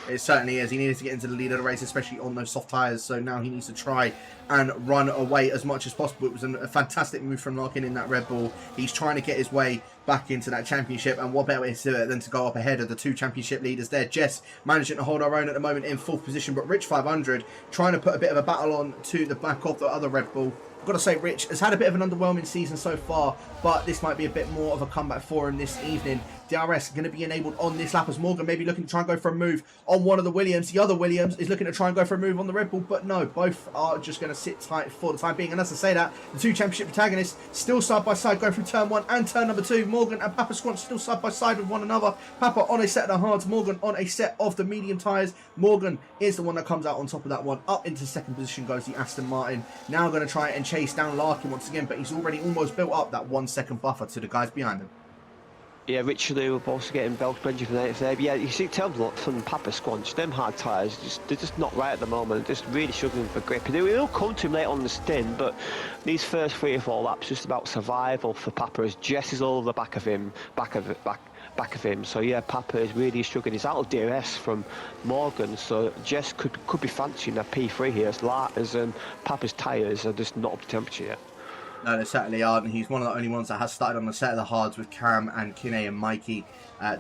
It certainly is. He needed to get into the lead of the race, especially on those soft tyres. So now he needs to try and run away as much as possible. It was a fantastic move from Larkin in that Red Bull. He's trying to get his way back into that championship. And what better way to do it than to go up ahead of the 2 championship leaders there. Jess managing to hold her own at the moment in 4th position. But Rich 500 trying to put a bit of a battle on to the back of the other Red Bull. I've got to say, Rich has had a bit of an underwhelming season so far, but this might be a bit more of a comeback for him this evening. DRS going to be enabled on this lap as Morgan maybe looking to try and go for a move on one of the Williams. The other Williams is looking to try and go for a move on the Red Bull, but no, both are just going to sit tight for the time being. And as I say that, the 2 championship protagonists still side by side going through turn 1 and turn number 2. Morgan and Papa Squanch still side by side with one another. Papa on a set of the hards, Morgan on a set of the medium tyres. Morgan is the one that comes out on top of that one. Up into second position goes the Aston Martin. Now going to try and chase down Larkin once again, but he's already almost built up that 1 second buffer to the guys behind him. Yeah, Richard Lou also getting belt bench from there. But yeah, you see, tell them from Papa Squanch, them hard tyres, they're just not right at the moment. They're just really struggling for grip. They will come to him later on in the stint, but these first 3 or 4 laps just about survival for Papa as Jess is all over the back of him. So yeah, Papa is really struggling. He's out of DRS from Morgan, so Jess could be fancying a P3 here as Papa's tyres are just not up to temperature yet. No, they certainly aren't. He's one of the only ones that has started on the set of the hards with Cam and Kinney and Mikey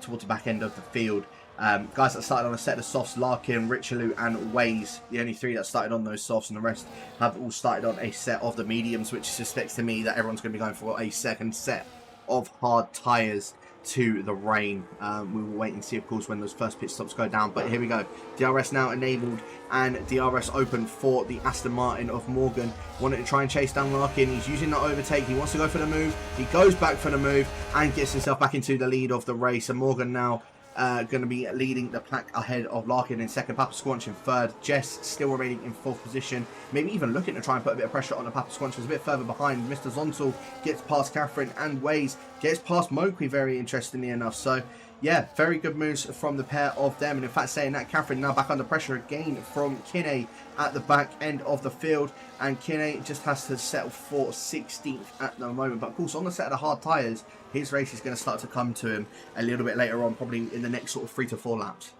towards the back end of the field. Guys that started on a set of softs, Larkin, Richelieu and Waze, the only 3 that started on those softs, and the rest have all started on a set of the mediums, which suspects to me that everyone's going to be going for a second set of hard tyres to the rain. We will wait and see, of course, when those first pit stops go down. But here we go. DRS now enabled and DRS open for the Aston Martin of Morgan. Wanted to try and chase down Larkin. He's using that overtake. He wants to go for the move. He goes back for the move and gets himself back into the lead of the race. And Morgan now going to be leading the pack ahead of Larkin in second, Papa Squanch in third, Jess still remaining in 4th position, maybe even looking to try and put a bit of pressure on the Papa Squanch, who's a bit further behind. Mr. Zontal gets past Catherine and Waze, gets past Mokwe, very interestingly enough. So Yeah, very good moves from the pair of them. And in fact, saying that, Catherine now back under pressure again from Kinney at the back end of the field. And Kinney just has to settle for 16th at the moment. But of course, on the set of the hard tyres, his race is going to start to come to him a little bit later on, probably in the next sort of 3 to 4 laps.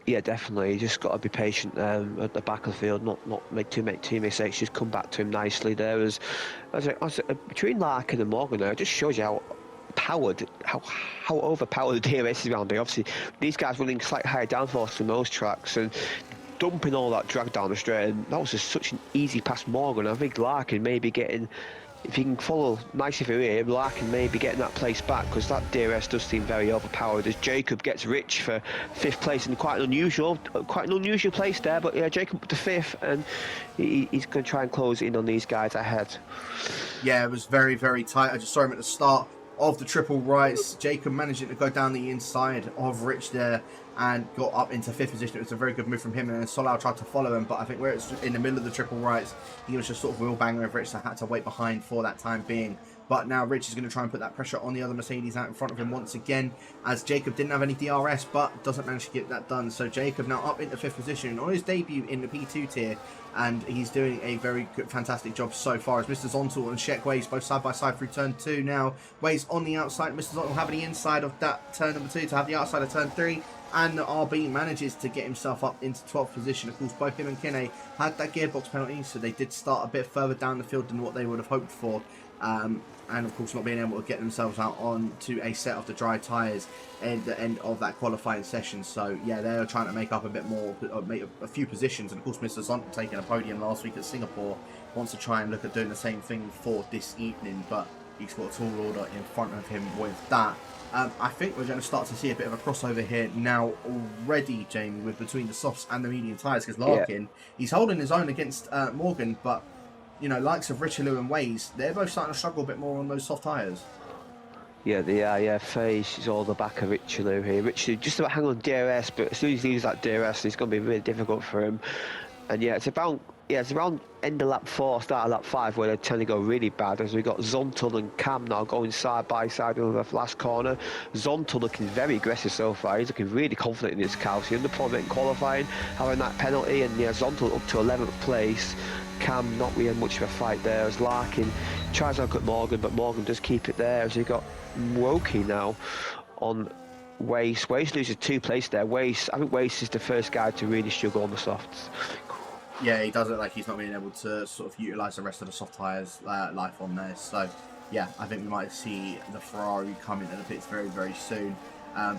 Yeah, definitely. You just got to be patient at the back of the field, not make too many mistakes. Just come back to him nicely there. Between Larkin and Morgan there, it just shows you how overpowered the DRS is around here. Obviously, these guys running slightly higher downforce than those tracks and dumping all that drag down the straight. And that was just such an easy pass Morgan. I think Larkin may be getting. If he can follow nicely through here, Larkin may be getting that place back, because that DRS does seem very overpowered as Jacob gets Rich for 5th place in quite an unusual place there. But yeah, Jacob up to 5th, and he's going to try and close in on these guys ahead. Yeah, it was very, very tight. I just saw him at the start of the triple rights. Jacob managing to go down the inside of Rich there and got up into 5th position. It was a very good move from him, and then Solau tried to follow him, but I think where it's in the middle of the triple rights, he was just sort of wheel banging over Rich, so had to wait behind for that time being. But now Rich is going to try and put that pressure on the other Mercedes out in front of him once again, as Jacob didn't have any DRS, but doesn't manage to get that done. So Jacob now up into 5th position on his debut in the P2 tier, and he's doing a very good, fantastic job so far, as Mr. Zontal and Sheck Waze both side by side through turn 2 now. Waze on the outside, Mr. Zontal having the inside of that turn number 2 to have the outside of turn 3. And the RB manages to get himself up into 12th position. Of course, both him and Kinney had that gearbox penalty, so they did start a bit further down the field than what they would have hoped for. And of course, not being able to get themselves out onto a set of the dry tyres at the end of that qualifying session. So yeah, they're trying to make up a bit more, make a few positions. And of course, Mr. Zontal taking a podium last week at Singapore wants to try and look at doing the same thing for this evening, but he's got a tall order in front of him with that. I think we're going to start to see a bit of a crossover here now already, Jamie, with between the softs and the medium tyres, because Larkin, he's holding his own against Morgan, but, you know, likes of Richelieu and Waze, they're both starting to struggle a bit more on those soft tyres. Yeah, they are, yeah. Face is all the back of Richelieu here. Richelieu just about hang on DRS, but as soon as he leaves that DRS, it's going to be really difficult for him. And yeah, it's around end of lap 4, start of lap 5 where they tend to go really bad, as we got Zontal and Cam now going side by side in the last corner. Zontal looking very aggressive so far. He's looking really confident in his car. He underperformed in qualifying, having that penalty, and yeah, Zontal up to 11th place. Cam not really much of a fight there, as Larkin tries to look at Morgan, but Morgan does keep it there, as he got Woki now on Wace. Wace loses 2 places there. I think Wace is the first guy to really struggle on the softs. Yeah, he does it like he's not being able to sort of utilise the rest of the soft tyres life on there. So, yeah, I think we might see the Ferrari come into the pits very, very soon.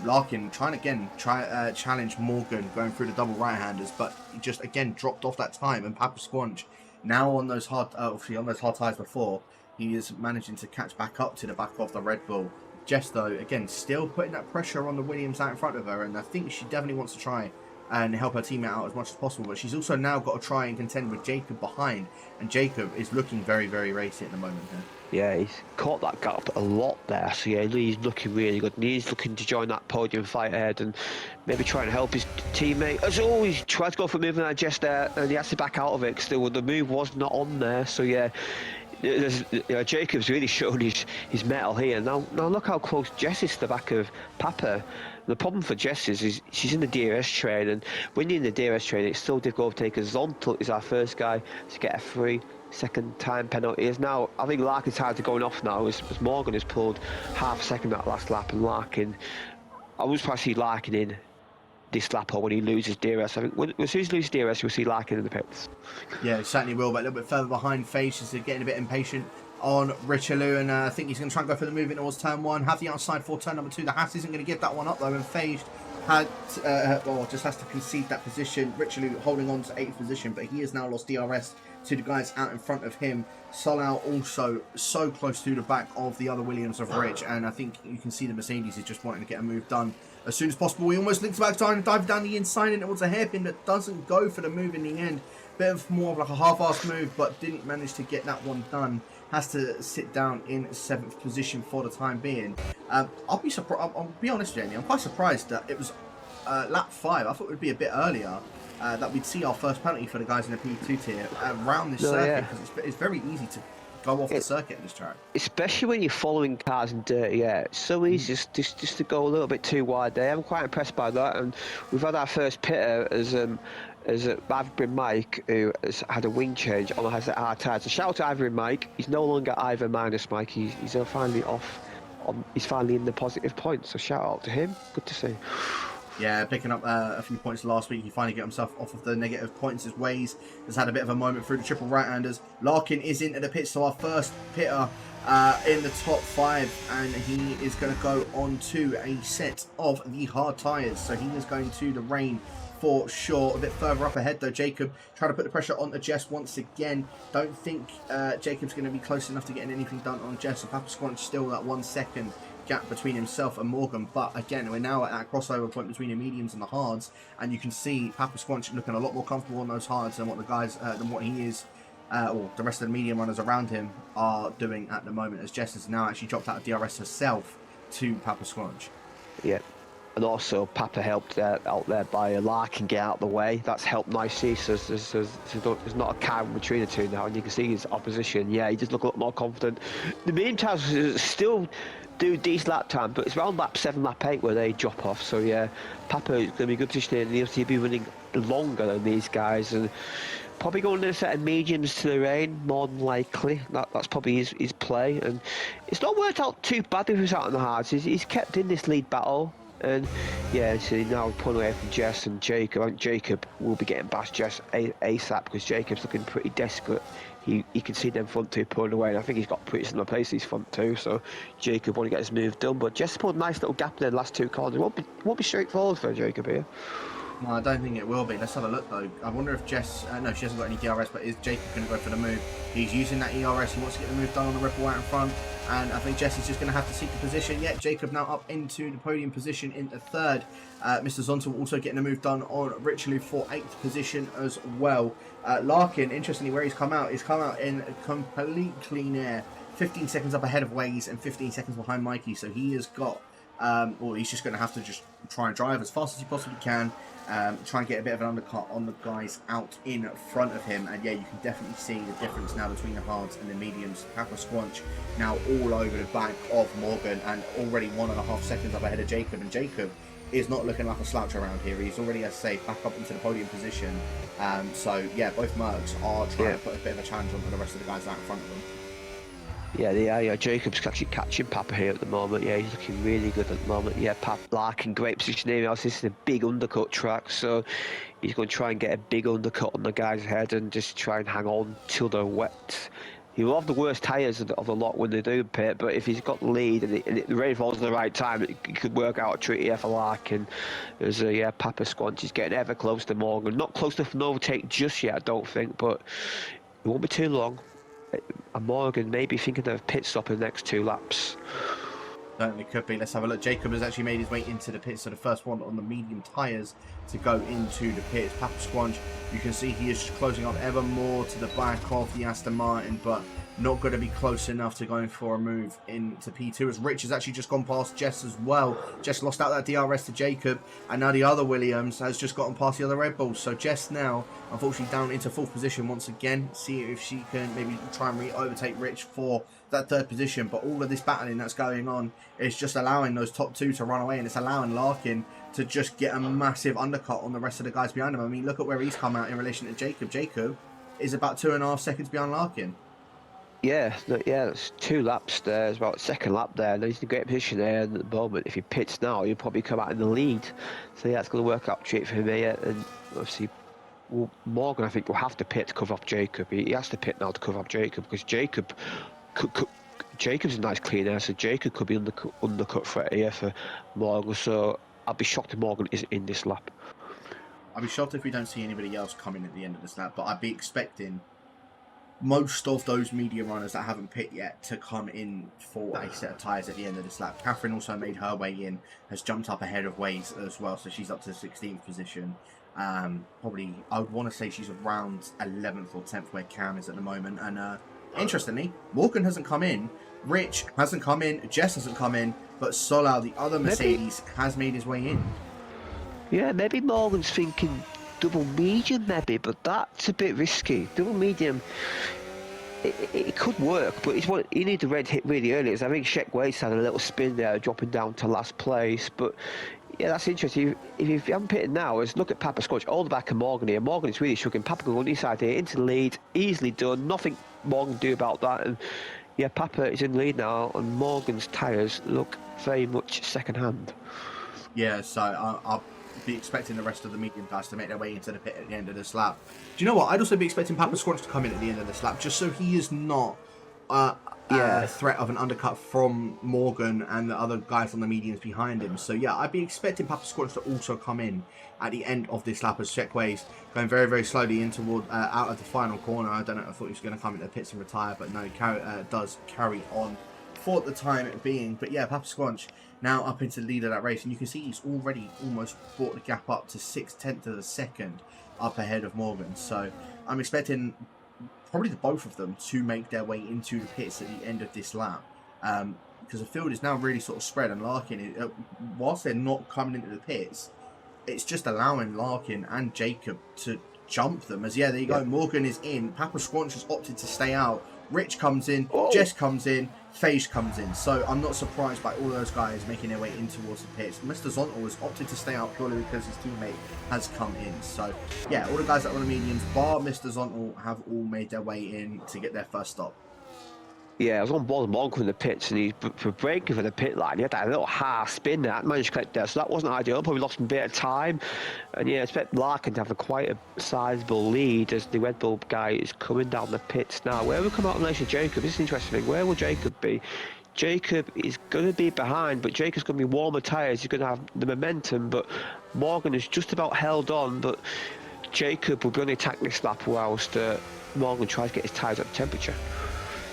Larkin trying again, challenge Morgan going through the double right-handers, but he just again dropped off that time. And Papa Squanch now on those hard, obviously on those hard tyres before, he is managing to catch back up to the back of the Red Bull. Jess, though, again, still putting that pressure on the Williams out in front of her, and I think she definitely wants to try and help her teammate out as much as possible, but she's also now got to try and contend with Jacob behind, and Jacob is looking very, very racy at the moment here. Yeah, he's caught that gap a lot there, so yeah, he's looking really good, and he's looking to join that podium fight ahead and maybe try and help his teammate. As always, tries to go for moving that just there, and he has to back out of it, because the move was not on there, so yeah, Jacob's really showed his mettle here. Now look how close Jess is to the back of Papa. The problem for Jess is she's in the DRS train, and when you're in the DRS train, it's so difficult to take. Zontal is our first guy to get a 3-second time penalty. Is now, I think Larkin's tired to going off now, as Morgan has pulled half a second that last lap, and Larkin, I was probably see Larkin in this lap or when he loses DRS. I think as soon as he loses DRS, we'll see Larkin in the pits. Yeah, he certainly will, but a little bit further behind Face is getting a bit impatient on Richelieu, and I think he's going to try and go for the move in towards turn 1, have the outside for turn number 2. The Haas isn't going to give that one up though, and Face had just has to concede that position. Richelieu holding on to 8th position, but he has now lost DRS to the guys out in front of him. Solau also so close to the back of the other Williams of Rich, and I think you can see the Mercedes is just wanting to get a move done as soon as possible. He almost links back time and dives down the inside, and it was a hairpin that doesn't go for the move in the end. Bit of more of like a half-assed move, but didn't manage to get that one done. Has to sit down in 7th position for the time being. I'll be honest, Jamie, I'm quite surprised that it was lap 5. I thought it would be a bit earlier that we'd see our first penalty for the guys in the P2 tier around this circuit, because it's very easy to go off the circuit at this track. Especially when you're following cars in dirt, yeah, it's so easy just to go a little bit too wide there. I'm quite impressed by that, and we've had our first pitter as Ivory Mike, who has had a wing change on has the hard tyres. So shout out to Ivory Mike. He's no longer Ivory minus Mike. He's finally off. He's finally in the positive points. So shout out to him. Good to see. Yeah, picking up a few points last week. He finally got himself off of the negative points as Ways has had a bit of a moment through the triple right-handers. Larkin is into the pits, so our first pitter in the top 5, and he is going to go on to a set of the hard tyres. So he is going to the rain for sure. A bit further up ahead though, Jacob trying to put the pressure on the Jess once again. Don't think Jacob's going to be close enough to getting anything done on Jess. So Papa Squanch still that 1 second gap between himself and Morgan, but again we're now at that crossover point between the mediums and the hards, and you can see Papa Squanch looking a lot more comfortable on those hards than what the guys than what he is or the rest of the medium runners around him are doing at the moment, as Jess has now actually dropped out of DRS herself to Papa Squanch. Yeah. And also, Papa helped out there by Larkin get out of the way. That's helped nicely. So there's not a car between the two now, and you can see his opposition. Yeah, he just look a lot more confident. The medium tires still do decent lap time, but it's around lap 7, lap 8 where they drop off. So yeah, Papa is going to be good position, and he'll be running longer than these guys, and probably going to a set of mediums to the rain, more than likely. That's probably his play, and it's not worked out too badly for us out on the hards. He's kept in this lead battle. And yeah, so now pulling away from Jess and Jacob. I think Jacob will be getting past Jess ASAP because Jacob's looking pretty desperate. He can see them front two pulling away, and I think he's got pretty similar pace these front two. So Jacob want to get his move done, but Jess put a nice little gap in the last 2 corners. It won't be straightforward for Jacob here. No, I don't think it will be. Let's have a look though. I wonder if Jess, no, she hasn't got any DRS, but is Jacob going to go for the move? He's using that ERS. He wants to get the move done on the ripple out in front, and I think Jess is just going to have to seek the position. Yeah, Jacob now up into the podium position in the 3rd. Mr. Zonta also getting the move done on Richelieu for 8th position as well. Larkin, interestingly, where he's come out in complete clean air. 15 seconds up ahead of Waze and 15 seconds behind Mikey. So he has got, or he's just going to have to just try and drive as fast as he possibly can. Try and get a bit of an undercut on the guys out in front of him, and yeah, you can definitely see the difference now between the hards and the mediums. Papa Squanch now all over the back of Morgan, and already 1.5 seconds up ahead of Jacob, and Jacob is not looking like a slouch around here. He's already, as I say, back up into the podium position. So yeah, both Mercs are trying to put a bit of a challenge on the rest of the guys out in front of them. Yeah, Jacob's actually catching Papa here at the moment. Yeah, he's looking really good at the moment. Yeah, Papa Larkin, great position here. Also, this is a big undercut track, so he's going to try and get a big undercut on the guy's head and just try and hang on till they're wet. He will have the worst tyres of the lot when they do pit, but if he's got the lead and the rain falls at the right time, it could work out a treat here for Larkin. There's Papa Squanch is getting ever close to Morgan. Not close enough for an overtake just yet, I don't think, but it won't be too long. And Morgan may be thinking of a pit stop in the next 2 laps. Certainly could be. Let's have a look. Jacob has actually made his way into the pits, so the first one on the medium tyres to go into the pits. Papa Squanch, you can see he is closing up ever more to the back of the Aston Martin, but not going to be close enough to going for a move into P2, as Rich has actually just gone past Jess as well. Jess lost out that DRS to Jacob, and now the other Williams has just gotten past the other Red Bulls. So Jess now, unfortunately, down into 4th position once again. See if she can maybe try and overtake Rich for that 3rd position. But all of this battling that's going on is just allowing those top 2 to run away, and it's allowing Larkin to just get a massive undercut on the rest of the guys behind him. I mean, look at where he's come out in relation to Jacob. Jacob is about 2.5 seconds behind Larkin. Yeah, that's 2 laps there. It's about 2nd lap there. And he's in a great position there at the moment. If he pits now, he'll probably come out in the lead. So yeah, it's going to work out treat for him here. And obviously, Morgan, I think, will have to pit to cover up Jacob. He has to pit now to cover up Jacob, because Jacob's a nice clean air, so Jacob could be undercut threat here for Morgan. So I'll be shocked if Morgan isn't in this lap. I'd be shocked if we don't see anybody else coming at the end of this lap, but I'd be expecting most of those media runners that haven't pit yet to come in for a set of tyres at the end of this lap. Catherine also made her way in, has jumped up ahead of Waze as well, so she's up to the 16th position. Probably, I would want to say she's around 11th or 10th where Cam is at the moment. And interestingly, Morgan hasn't come in, Rich hasn't come in, Jess hasn't come in, but Solau, the other Mercedes, has made his way in. Yeah, maybe Morgan's thinking double medium maybe, but that's a bit risky. Double medium, it could work, but you need the red hit really early. I think Sheck Wade's had a little spin there, dropping down to last place. But yeah, that's interesting. If you haven't pitted now, is look at Papa Scotch, all the back of Morgan here. Morgan is really struggling. Papa going inside here into the lead, easily done. Nothing Morgan can do about that. And yeah, Papa is in the lead now, and Morgan's tyres look very much second hand. Yeah, so I'll be expecting the rest of the medium guys to make their way into the pit at the end of this lap. Do you know what? I'd also be expecting Papa Squanch to come in at the end of this lap, just so he is not a threat of an undercut from Morgan and the other guys on the mediums behind him. So yeah, I'd be expecting Papa Squanch to also come in at the end of this lap as Checkways going very, very slowly in toward out of the final corner. I don't know, I thought he was going to come into the pits and retire, but no, does carry on for the time being. But yeah, Papa Squanch now up into the lead of that race, and you can see he's already almost brought the gap up to 6/10 of a second up ahead of Morgan. So I'm expecting probably the both of them to make their way into the pits at the end of this lap, because the field is now really sort of spread, and Larkin, whilst they're not coming into the pits, it's just allowing Larkin and Jacob to jump them. As yeah, there you go, Morgan is in, Papa Squanch has opted to stay out, Rich comes in, Jess comes in, Phage comes in. So I'm not surprised by all those guys making their way in towards the pits. Mr. Zontal has opted to stay out purely because his teammate has come in. So yeah, all the guys that are on the mediums, bar Mr. Zontal, have all made their way in to get their first stop. Yeah, I was on board Morgan in the pits, and for breaking for the pit line, he had that little half spin there, that managed to collect there, so that wasn't ideal. Probably lost a bit of time, and yeah, I expect Larkin to have quite a sizable lead as the Red Bull guy is coming down the pits now. Where will come out in relation to Jacob? This is an interesting thing. Where will Jacob be? Jacob is going to be behind, but Jacob's going to be warmer tyres. He's going to have the momentum, but Morgan is just about held on, but Jacob will be on the attack this lap whilst Morgan tries to get his tyres up to temperature.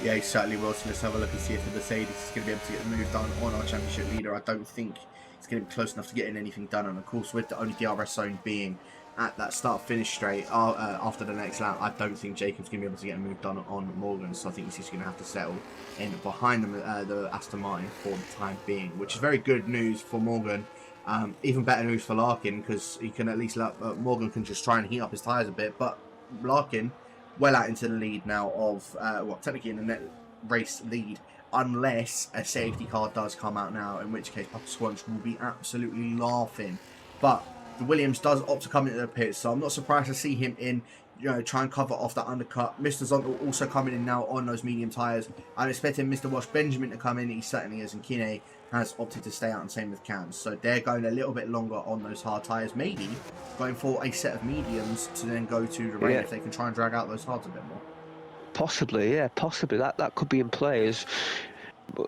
Yeah, he certainly will. So let's have a look and see if the Mercedes is going to be able to get the move done on our championship leader. I don't think it's going to be close enough to getting anything done. And of course, with the only DRS zone being at that start-finish straight after the next lap, I don't think Jacob's going to be able to get a move done on Morgan. So I think he's just going to have to settle in behind the Aston Martin for the time being, which is very good news for Morgan. Even better news for Larkin, because he can at least Morgan can just try and heat up his tyres a bit. But Larkin well out into the lead now of, technically in the net race lead, unless a safety car does come out now, in which case Papa Squanch will be absolutely laughing. But the Williams does opt to come into the pits, so I'm not surprised to see him in, try and cover off that undercut. Mr. Zontal also coming in now on those medium tyres. I'm expecting Mr. Wash Benjamin to come in, he certainly is, and Kine has opted to stay out, and same with Cams. So they're going a little bit longer on those hard tyres, maybe going for a set of mediums to then go to the rain if they can try and drag out those hards a bit more. Possibly, yeah, possibly. That could be in play, as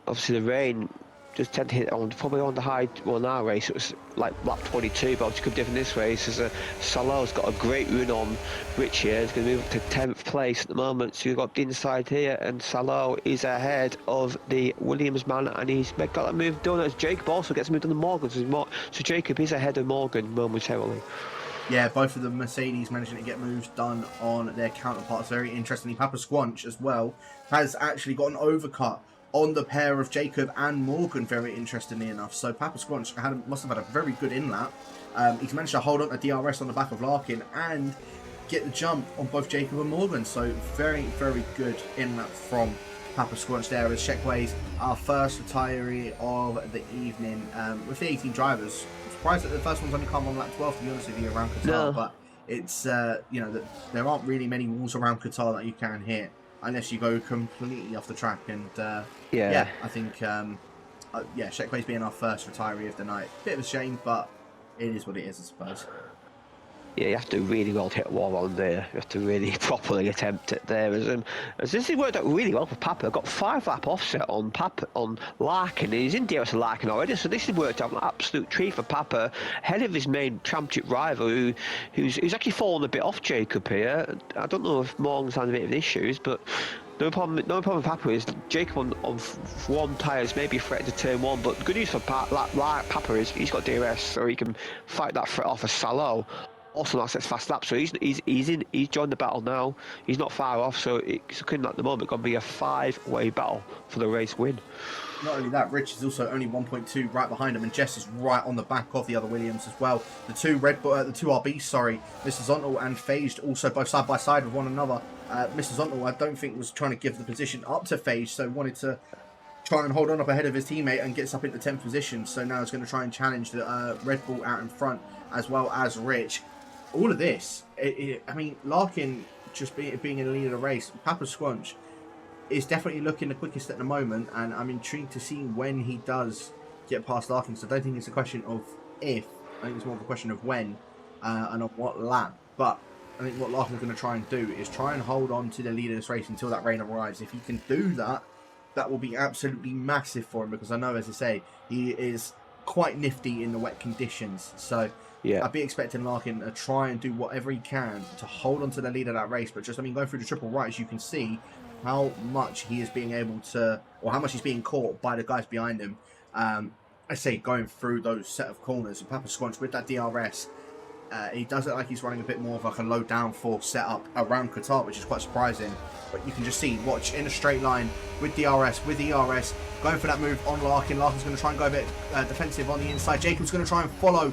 obviously the rain just tend to hit on probably on the high. Well, in our race it was like lap 22, but obviously could be different this race. As Salah's got a great run on Rich here. He's going to move up to 10th place at the moment. So you've got the inside here, and Salah is ahead of the Williams man, and he's got that move done. As Jacob also gets moved on the Morgan, so Jacob is ahead of Morgan momentarily. Yeah, both of the Mercedes managing to get moves done on their counterparts. Very interestingly, Papa Squanch as well has actually got an overcut on the pair of Jacob and Morgan, very interestingly enough. So Papa Squanch must have had a very good in-lap. He's managed to hold on to DRS on the back of Larkin and get the jump on both Jacob and Morgan. So very, very good in-lap from Papa Squanch there, as Checkways, our first retiree of the evening with the 18 drivers. I'm surprised that the first one's only come on lap 12, to be honest with you, around Qatar. But it's, there aren't really many walls around Qatar that you can hit unless you go completely off the track. And I think Checkways being our first retiree of the night, bit of a shame, but it is what it is, I suppose. Yeah, you have to really well hit a wall on there. You have to really properly attempt it there. As this has worked out really well for Papa. Got 5-lap offset on Larkin. He's in DRS Larkin already, so this has worked out an absolute treat for Papa, ahead of his main championship rival, who's actually fallen a bit off Jacob here. I don't know if Morgan's had a bit of issues, but no problem with Papa is Jacob on one tyres maybe threatened to turn one, but the good news for Papa is he's got DRS, so he can fight that threat off of Salo. also not sets fast lap, so he's joined the battle now. He's not far off, so it's looking at the moment going to be a 5-way battle for the race win. Not only that, Rich is also only 1.2 right behind him, and Jess is right on the back of the other Williams as well. The two the two RBs, sorry, Mr. Zontal and Phaged, also both side by side with one another. Mr. Zontal, I don't think, was trying to give the position up to Phaged, so wanted to try and hold on up ahead of his teammate and gets up into 10th position. So now he's going to try and challenge the Red Bull out in front, as well as Rich. All of this, I mean, Larkin just being in the lead of the race, Papa Squanch is definitely looking the quickest at the moment, and I'm intrigued to see when he does get past Larkin. So I don't think it's a question of if, I think it's more of a question of when and on what lap. But I think what Larkin's going to try and do is try and hold on to the lead of this race until that rain arrives. If he can do that, that will be absolutely massive for him, because I know, as I say, he is quite nifty in the wet conditions. So yeah, I'd be expecting Larkin to try and do whatever he can to hold on to the lead of that race. But just, I mean, going through the triple rights, you can see how much he is being able to, or how much he's being caught by the guys behind him. I say going through those set of corners. And Papa Squanch with that DRS, he does it like he's running a bit more of like a low downforce setup around Qatar, which is quite surprising. But you can just see, watch, in a straight line with DRS, with ERS, going for that move on Larkin. Larkin's going to try and go a bit defensive on the inside. Jacob's going to try and follow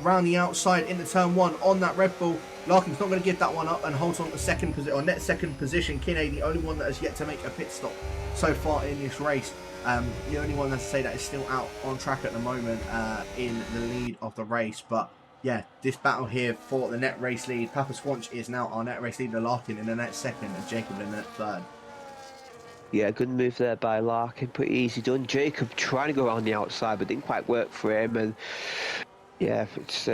around the outside into turn one on that Red Bull. Larkin's not going to give that one up and holds on to second position, or net second position. Kinney, the only one that has yet to make a pit stop so far in this race. The only one, let's say, that is still out on track at the moment in the lead of the race. But yeah, this battle here for the net race lead. Papa Squanch is now our net race leader. Larkin in the net second and Jacob in the net third. Yeah, good move there by Larkin. Pretty easy done. Jacob trying to go around the outside, but didn't quite work for him. And yeah, it's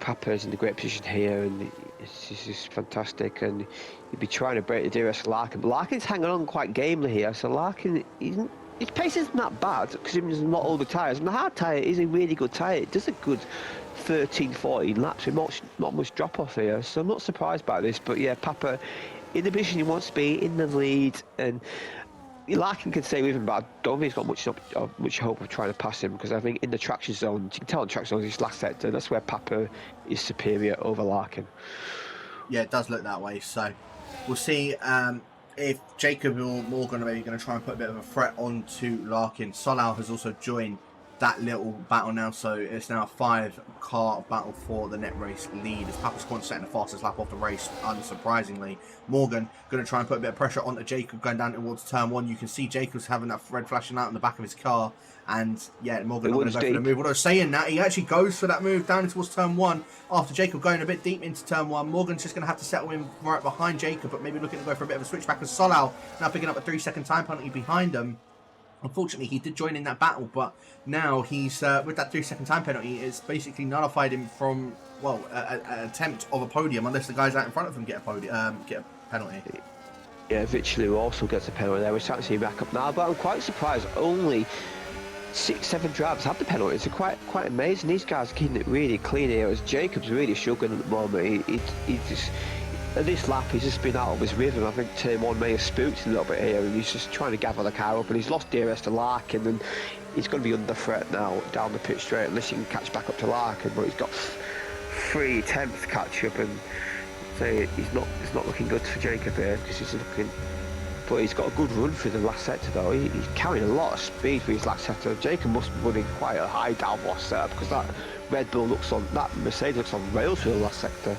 Papa's in a great position here, and it's just fantastic. And he'd be trying to break the DRS Larkin, but Larkin's hanging on quite gamely here. So Larkin, his pace isn't that bad because he's not all the tyres. And the hard tyre is a really good tyre. It does a good 13, 14 laps with not much drop off here. So I'm not surprised by this. But yeah, Papa in the position he wants to be, in the lead, and Larkin can stay with him, but I don't think he's got much hope of trying to pass him, because I think in the traction zone, you can tell in the traction zone, his last sector, that's where Papa is superior over Larkin. Yeah, it does look that way. So we'll see if Jacob or Morgan are maybe going to try and put a bit of a threat onto Larkin. Solal has also joined that little battle now, so it's now a 5-car battle for the net race lead. As Papa Squanch setting the fastest lap off the race, unsurprisingly. Morgan going to try and put a bit of pressure onto Jacob going down towards turn one. You can see Jacob's having that red flashing out in the back of his car, and yeah, Morgan not going to go for the move. Although saying that, he actually goes for that move down towards turn one after Jacob going a bit deep into turn one. Morgan's just going to have to settle in right behind Jacob, but maybe looking to go for a bit of a switchback, as Solal now picking up a 3-second time penalty behind him. Unfortunately, he did join in that battle, but now he's, with that 3-second time penalty, it's basically nullified him from, well, an attempt of a podium, unless the guys out in front of him get a penalty. Yeah, Vichelou also gets a penalty there. We're starting to see him back up now, but I'm quite surprised only 6-7 drivers have the penalties. It's quite amazing. These guys are keeping it really clean here, as Jacob's really struggling at the moment. He just, at this lap, he's just been out of his rhythm. I think turn one may have spooked a little bit here, and he's just trying to gather the car up, and he's lost DRS to Larkin, and he's going to be under threat now down the pit straight, unless he can catch back up to Larkin. But he's got 3 attempts to catch up, and so it's not looking good for Jacob here, because he's looking. But he's got a good run through the last sector though. He's carrying a lot of speed for his last sector. Jacob must be running quite a high downforce setup, because that Mercedes looks on rails for the last sector.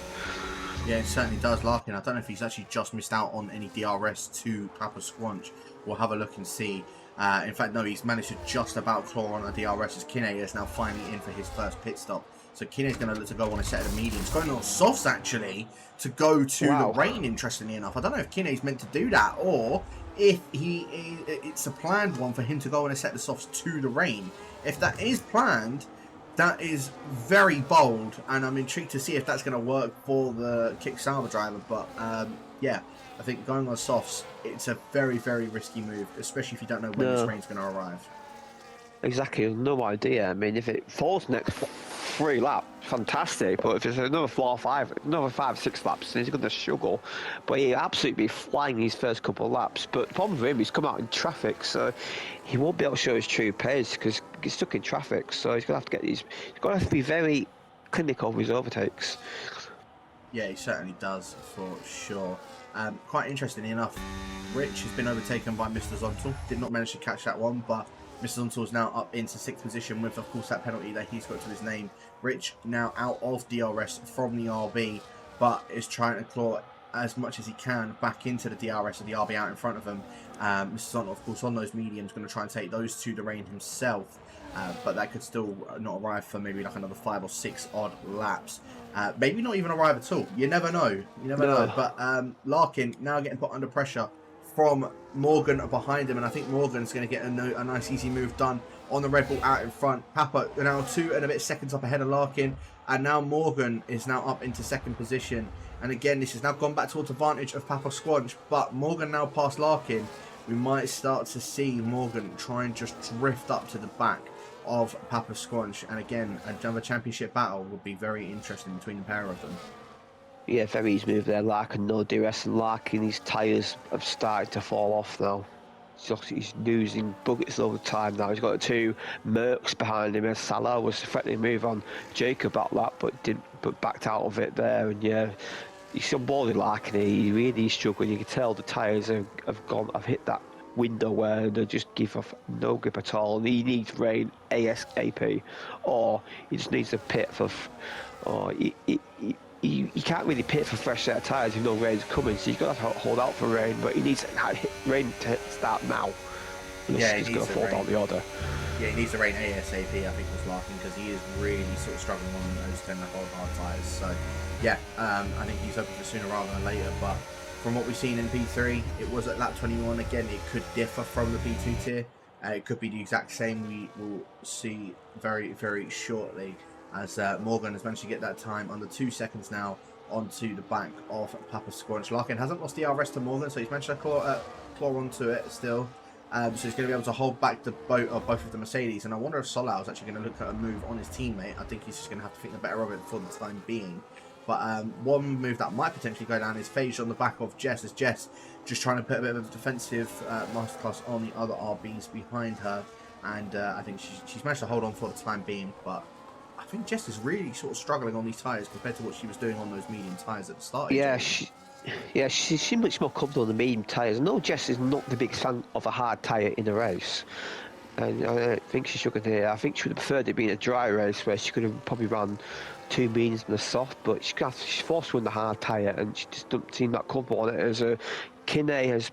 Yeah, it certainly does. Larkin, I don't know if he's actually just missed out on any DRS to Papa Squanch. We'll have a look and see. In fact, no, he's managed to just about claw on a DRS, as Kinney is now finally in for his first pit stop. So Kinney's going to look to go on a set of the mediums. Going on softs, actually, to go to the rain, interestingly enough. I don't know if Kinney's meant to do that, or if it's a planned one for him to go on a set of softs to the rain. If that is planned, that is very bold, and I'm intrigued to see if that's going to work for the Kick Sauber driver. But yeah, I think going on softs, it's a very, very risky move, especially if you don't know when this rain's going to arrive. Exactly, no idea. I mean, if it falls next 3 laps, fantastic. But if it's another 5, 6 laps, then he's going to struggle. But he'll absolutely be flying his first couple of laps. But the problem for him, he's come out in traffic, so he won't be able to show his true pace because he's stuck in traffic. So he's going to have to be very clinical with his overtakes. Yeah, he certainly does, for sure. Quite interestingly enough, Rich has been overtaken by Mr. Zontal. Did not manage to catch that one, but Mr. Zontal is now up into 6th position with, of course, that penalty that he's got to his name. Rich now out of DRS from the RB, but is trying to claw as much as he can back into the DRS of the RB out in front of him. Mr. Zontal, of course, on those mediums, going to try and take those to the reign himself. But that could still not arrive for maybe like another 5 or 6 odd laps. Maybe not even arrive at all. You never know. You never know. But Larkin now getting put under pressure from Morgan behind him. And I think Morgan's going to get a nice easy move done on the Red Bull out in front. Papa now 2 and a bit seconds up ahead of Larkin. And now Morgan is now up into 2nd position. And again, this has now gone back towards the advantage of Papa Squanch. But Morgan now past Larkin. We might start to see Morgan try and just drift up to the back of Papa Squanch, and again, another championship battle would be very interesting between the pair of them. Yeah, very easy move there. Larkin, no DRS, and Larkin, his tyres have started to fall off now. He's losing buckets all the time now. He's got 2 Mercs behind him, and Salah was threatening to move on Jacob at that, but backed out of it there. And yeah, he's on board with Larkin. He really is struggling. You can tell the tyres have hit that window where they just give off no grip at all, and he needs rain ASAP, or he just needs a pit for, or he can't really pit for fresh set of tyres if no rain's coming, so he's got to hold out for rain, but he needs rain to start now. Yeah, he's going to fall down the order. Yeah, he needs to rain ASAP, I think, was Larkin, because he is really sort of struggling on those 10 hard tyres. So, yeah, I think he's hoping for sooner rather than later, but from what we've seen in P3, it was at lap 21. Again, it could differ from the P2 tier. It could be the exact same. We will see very, very shortly, as Morgan has managed to get that time under 2 seconds now onto the back of Papa Squanch. Larkin hasn't lost the DRS to Morgan, so he's managed to claw onto it still. So he's going to be able to hold back the boat of both of the Mercedes. And I wonder if Solau is actually going to look at a move on his teammate. I think he's just going to have to think the better of it for the time being. But one move that might potentially go down is Phage on the back of Jess, as Jess just trying to put a bit of a defensive masterclass on the other RBs behind her. And I think she's managed to hold on for the time being. But I think Jess is really sort of struggling on these tyres compared to what she was doing on those medium tyres at the start. Yeah, she's much more comfortable on the medium tyres. I know Jess is not the biggest fan of a hard tyre in a race. And I think she should have. I think she would have preferred it being a dry race where she could have probably run 2 mediums and a soft, but she's forced to run the hard tyre, and she just doesn't seem that comfortable on it. As Kinney has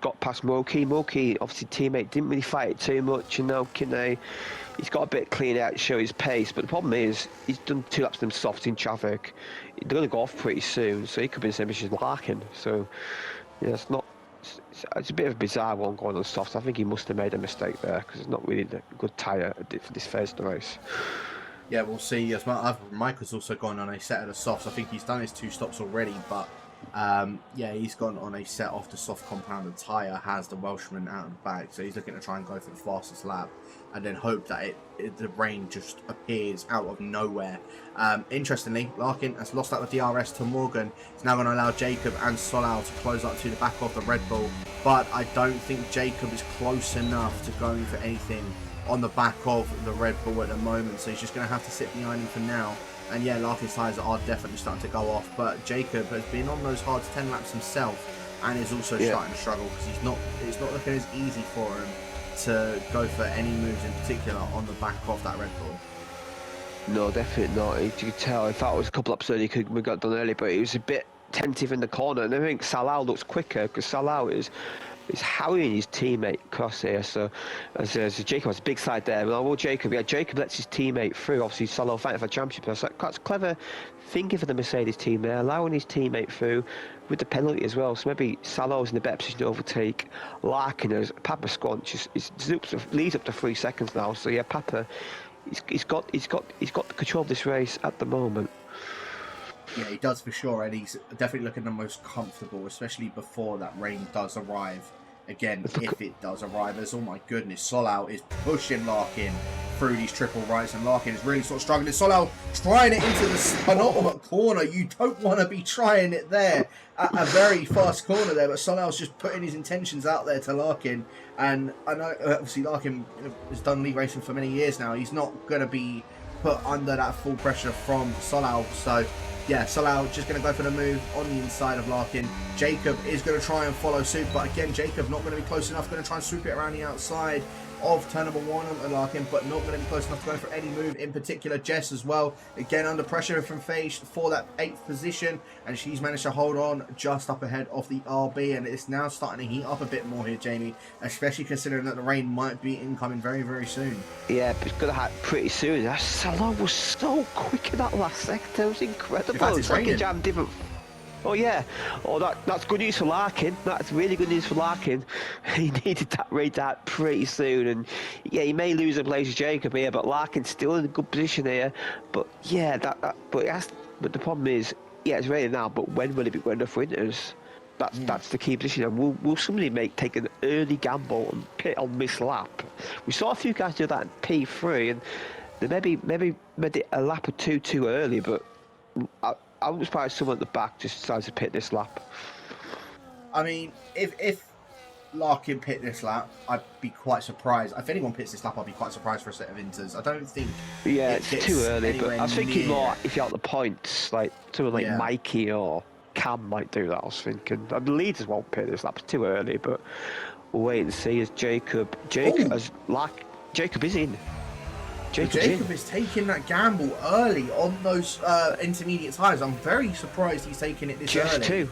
got past Moki. Moki, obviously teammate, didn't really fight it too much, and now Kinney, he's got a bit clean out to show his pace, but the problem is he's done 2 laps of them softs in traffic. They're going to go off pretty soon, so he could be in the same position as Larkin. So yeah, it's a bit of a bizarre one going on softs. I think he must have made a mistake there, because it's not really a good tyre for this phase of the race. Yeah, we'll see. As well, Michael's also gone on a set of the softs. I think he's done his 2 stops already, but yeah, he's gone on a set off the soft compounded tyre, has the Welshman out of the back, so he's looking to try and go for the fastest lap and then hope that the rain just appears out of nowhere. Interestingly, Larkin has lost out the DRS to Morgan. He's now going to allow Jacob and Solau to close up to the back of the Red Bull, but I don't think Jacob is close enough to going for anything on the back of the Red Bull at the moment, so he's just going to have to sit behind him for now. And yeah, Larkin's tyres are definitely starting to go off, but Jacob has been on those hard 10 laps himself and is also starting to struggle, because it's not looking as easy for him to go for any moves in particular on the back of that Red Bull. No, definitely not. You could tell, if that was a couple laps earlier, we got done early, but he was a bit tentative in the corner, and I think Salau looks quicker, because Salau is harrying his teammate across here. So as Jacob has a big side there. Well, Jacob lets his teammate through. Obviously, Solo fighting for the championship. That's clever thinking for the Mercedes team there, allowing his teammate through with the penalty as well. So maybe Salo's in the better position to overtake Larkin, as Papa Squanch leads up to 3 seconds now. So yeah, Papa, he's got the control of this race at the moment. Yeah, he does for sure, and he's definitely looking the most comfortable, especially before that rain does arrive. Again, if it does arrive, as oh my goodness, Solau is pushing Larkin through these triple rights, and Larkin is really sort of struggling. Solau trying it into the penultimate corner. You don't want to be trying it there at a very fast corner there, but Solau's just putting his intentions out there to Larkin. And I know, obviously, Larkin has done league racing for many years now. He's not going to be put under that full pressure from Solau, so yeah, Salah just going to go for the move on the inside of Larkin. Jacob is going to try and follow suit, but again, Jacob not going to be close enough. Going to try and swoop it around the outside of turn number 1 on Larkin, but not going to be close enough to go for any move. In particular, Jess as well, again under pressure from Fage for that 8th position, and she's managed to hold on just up ahead of the RB, and it's now starting to heat up a bit more here, Jamie, especially considering that the rain might be incoming very, very soon. Yeah, but it's going to happen pretty soon. Salah was so quick in that last sector. It was incredible. In fact, it's like raining. a jam different. Oh yeah, that's good news for Larkin. That's really good news for Larkin. He needed that raid out pretty soon, and yeah, he may lose a place to Jacob here, but Larkin's still in a good position here. But yeah, but the problem is, yeah, it's raining now, but when will it be enough winters? That's the key position. And will somebody take an early gamble and pit on this lap? We saw a few guys do that in P3, and they maybe made it a lap or two too early, but I wouldn't surprise someone at the back just decides to pit this lap. I mean, if Larkin pit this lap, I'd be quite surprised. If anyone pits this lap, I'd be quite surprised for a set of inters. I don't think. Yeah, it's too early, but I was thinking more if you're at the points, like someone like Mikey or Cam might do that. I was thinking. And the leaders won't pit this lap. It's too early, but we'll wait and see as Jacob is in. Jacob is taking that gamble early on those intermediate tyres. I'm very surprised he's taking it this early. Too.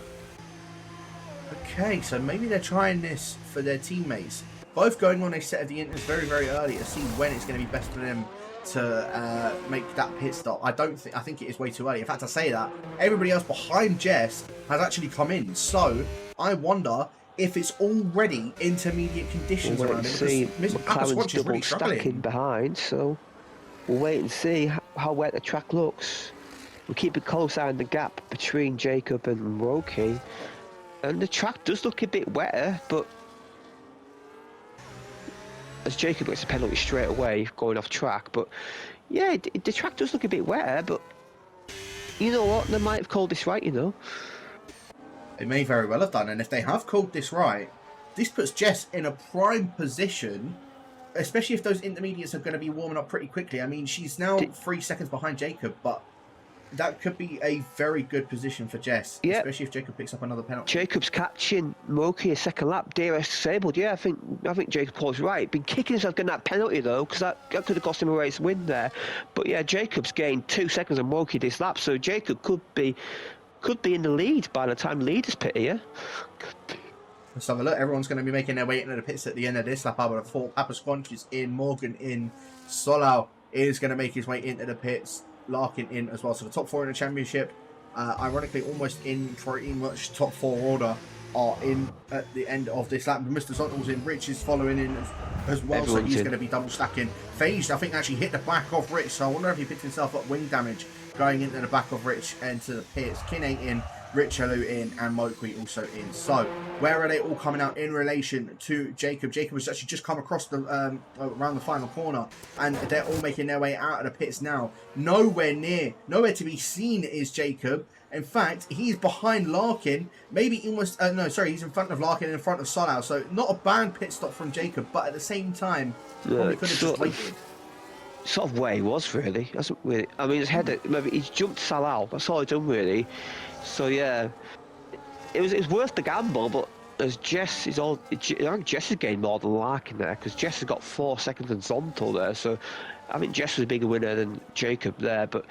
Okay, so maybe they're trying this for their teammates. Both going on a set of the inters very, very early to see when it's going to be best for them to make that pit stop. I think it is way too early. In fact, I say that everybody else behind Jess has actually come in. So I wonder if it's already intermediate conditions around him. McLaren's double stacking behind, so we'll wait and see how wet the track looks. We'll keep a close eye on the gap between Jacob and Roki, and the track does look a bit wetter, but as Jacob gets a penalty straight away going off track, but yeah, the track does look a bit wetter, but you know what, they might have called this right, you know. They may very well have done, and if they have called this right, this puts Jess in a prime position, especially if those intermediates are going to be warming up pretty quickly. I mean, she's now 3 seconds behind Jacob, but that could be a very good position for Jess, especially if Jacob picks up another penalty. Jacob's catching Moki a second lap, DRS disabled. Yeah, I think Jacob calls right. Been kicking himself getting that penalty though, because that could have cost him a race win there. But yeah, Jacob's gained 2 seconds on Moki this lap, so Jacob could be in the lead by the time leaders pit here. Let's have a look. Everyone's going to be making their way into the pits at the end of this lap. I would have thought Papa Squanch is in, Morgan in, Solau is going to make his way into the pits, Larkin in as well. So the top 4 in the championship, ironically almost in pretty much top 4 order, are in at the end of this lap. Mr. Zontal's in, Rich is following in as well, so he's going to be double stacking. Phased, I think, actually hit the back of Rich, so I wonder if he picked himself up wing damage going into the back of Rich and to the pits. Kinate in, Rich Hello in, and Mokwe also in. So where are they all coming out in relation to Jacob? Jacob has actually just come across the around the final corner, and they're all making their way out of the pits now. Nowhere to be seen is Jacob. In fact, he's behind Larkin, maybe almost, he's in front of Larkin and in front of Solau. So not a bad pit stop from Jacob, but at the same time, probably could have just waited. Sort of where he was really. Hasn't really. I mean, maybe he's jumped Salah. That's all he's done really. So yeah, it was worth the gamble. But as Jess is all, I think Jess has gained more than Larkin there, because Jess has got 4 seconds than Zontal there. So I think Jess was a bigger winner than Jacob there. But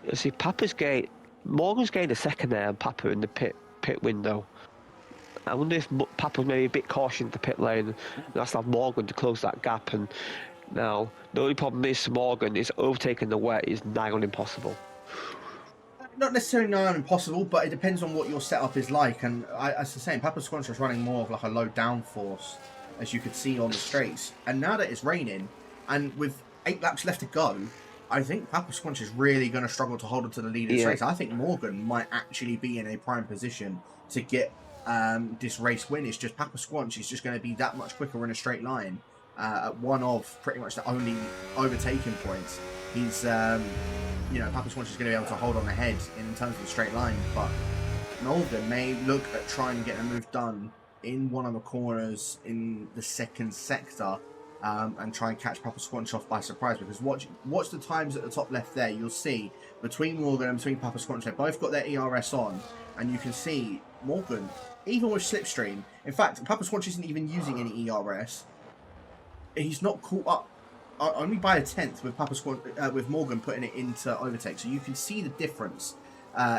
you see, Morgan's gained a second there, and Papa in the pit window. I wonder if Papa's maybe a bit cautious in the pit lane. That's have Morgan to close that gap. And now the only problem is Morgan is overtaking the wet is nigh on impossible. Not necessarily nigh on impossible, but it depends on what your setup is like. And as I was saying, Papa Squanch is running more of like a low downforce, as you could see on the straights. And now that it's raining, and with 8 laps left to go, I think Papa Squanch is really going to struggle to hold on to the lead in this race. I think Morgan might actually be in a prime position to get this race win. It's just Papa Squanch is just going to be that much quicker in a straight line at one of pretty much the only overtaking points. He's, Papa Squanch is going to be able to hold on ahead in terms of the straight line, but Morgan may look at trying to get a move done in one of the corners in the second sector. and try and catch Papa Squanch off by surprise. Because watch the times at the top left there. You'll see between Morgan and between Papa Squanch, they both got their ERS on, and you can see Morgan, even with Slipstream. In fact, Papa Squanch isn't even using any ERS. He's not caught up only by a tenth with with Morgan putting it into overtake. So you can see the difference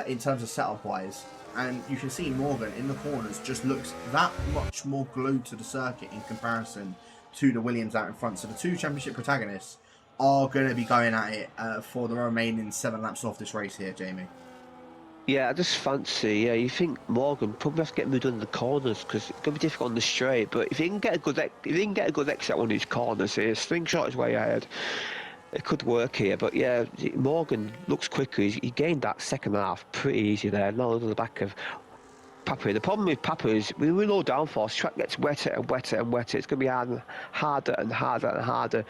in terms of setup wise, and you can see Morgan in the corners just looks that much more glued to the circuit in comparison to the Williams out in front. So the two championship protagonists are going to be going at it for the remaining 7 laps of this race here, Jamie. Yeah, I just fancy. Yeah, you think Morgan probably has to get moved under the corners because it's going to be difficult on the straight. But if he can get a good, exit on these corners here, slingshot his way ahead, it could work here. But yeah, Morgan looks quicker. He gained that second half pretty easy there, not under the back of Papa. The problem with Papa is we were low downforce. Track gets wetter and wetter and wetter. It's going to be harder and harder and harder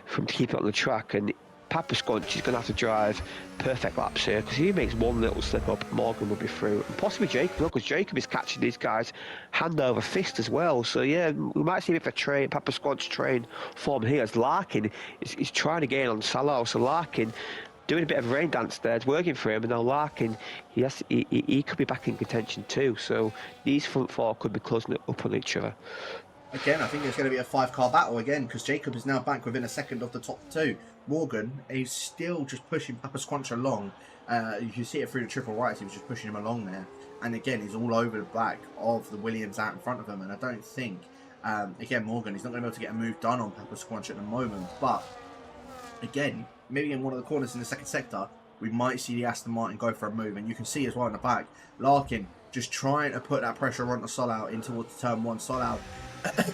for him to keep it on the track. And Papa Squanch is going to have to drive perfect laps here because if he makes one little slip up, Morgan will be through. And possibly Jacob, because Jacob is catching these guys hand over fist as well. So yeah, we might see if a Papa Squanch train form here as Larkin is trying to gain on Salah. So Larkin doing a bit of rain dance there, it's working for him, and now Larkin, he could be back in contention too. So these front four could be closing it up on each other. Again, I think there's going to be a 5-car battle again because Jacob is now back within a second of the top 2. Morgan is still just pushing Papa Squanch along. You can see it through the triple rights. He was just pushing him along there. And again, he's all over the back of the Williams out in front of him. And I don't think, again, Morgan, he's not going to be able to get a move done on Papa Squanch at the moment. But again, maybe in one of the corners in the second sector, we might see the Aston Martin go for a move. And you can see as well in the back, Larkin just trying to put that pressure on the Solau in towards turn 1. Solau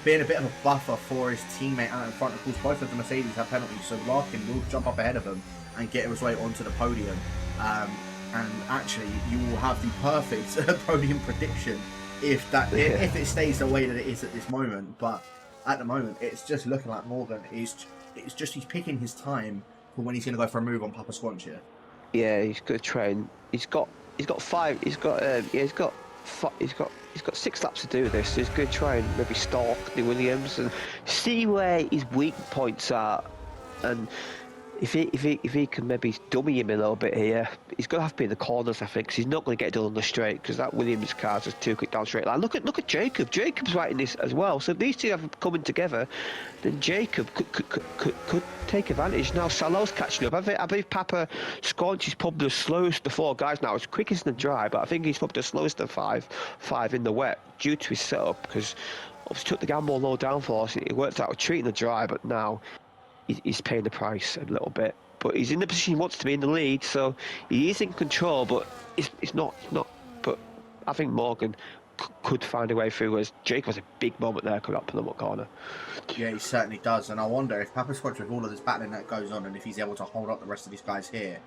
being a bit of a buffer for his teammate out in front. Of course, both of the Mercedes have penalties, so Larkin will jump up ahead of him and get his way onto the podium. And actually, you will have the perfect podium prediction if it stays the way that it is at this moment. But at the moment, it's just looking like Morgan he's picking his time for when he's going to go for a move on Papa Squanch here. Yeah, he's going to try and he's got 6 laps to do this. So he's going to try and maybe stalk the Williams and see where his weak points are. And if he can maybe dummy him a little bit here, he's going to have to be in the corners, I think, because he's not going to get it done on the straight because that Williams car is just too quick down straight line. Look at Jacob. Jacob's right in this as well. So if these two have coming together, then Jacob could take advantage. Now Salah's catching up. I believe Papa Squanch is probably the slowest of the 4 guys now. It's quickest in the dry, but I think he's probably the slowest of five in the wet due to his setup because obviously took the gamble low downforce. It worked out with treating the dry, but now he's paying the price a little bit. But he's in the position he wants to be in the lead, so he is in control, but it's not. But I think Morgan could find a way through, as Jake was a big moment there coming up Plymouth corner. Yeah, he certainly does, and I wonder if Papa Squanch, with all of this battling that goes on, and if he's able to hold up the rest of these guys here,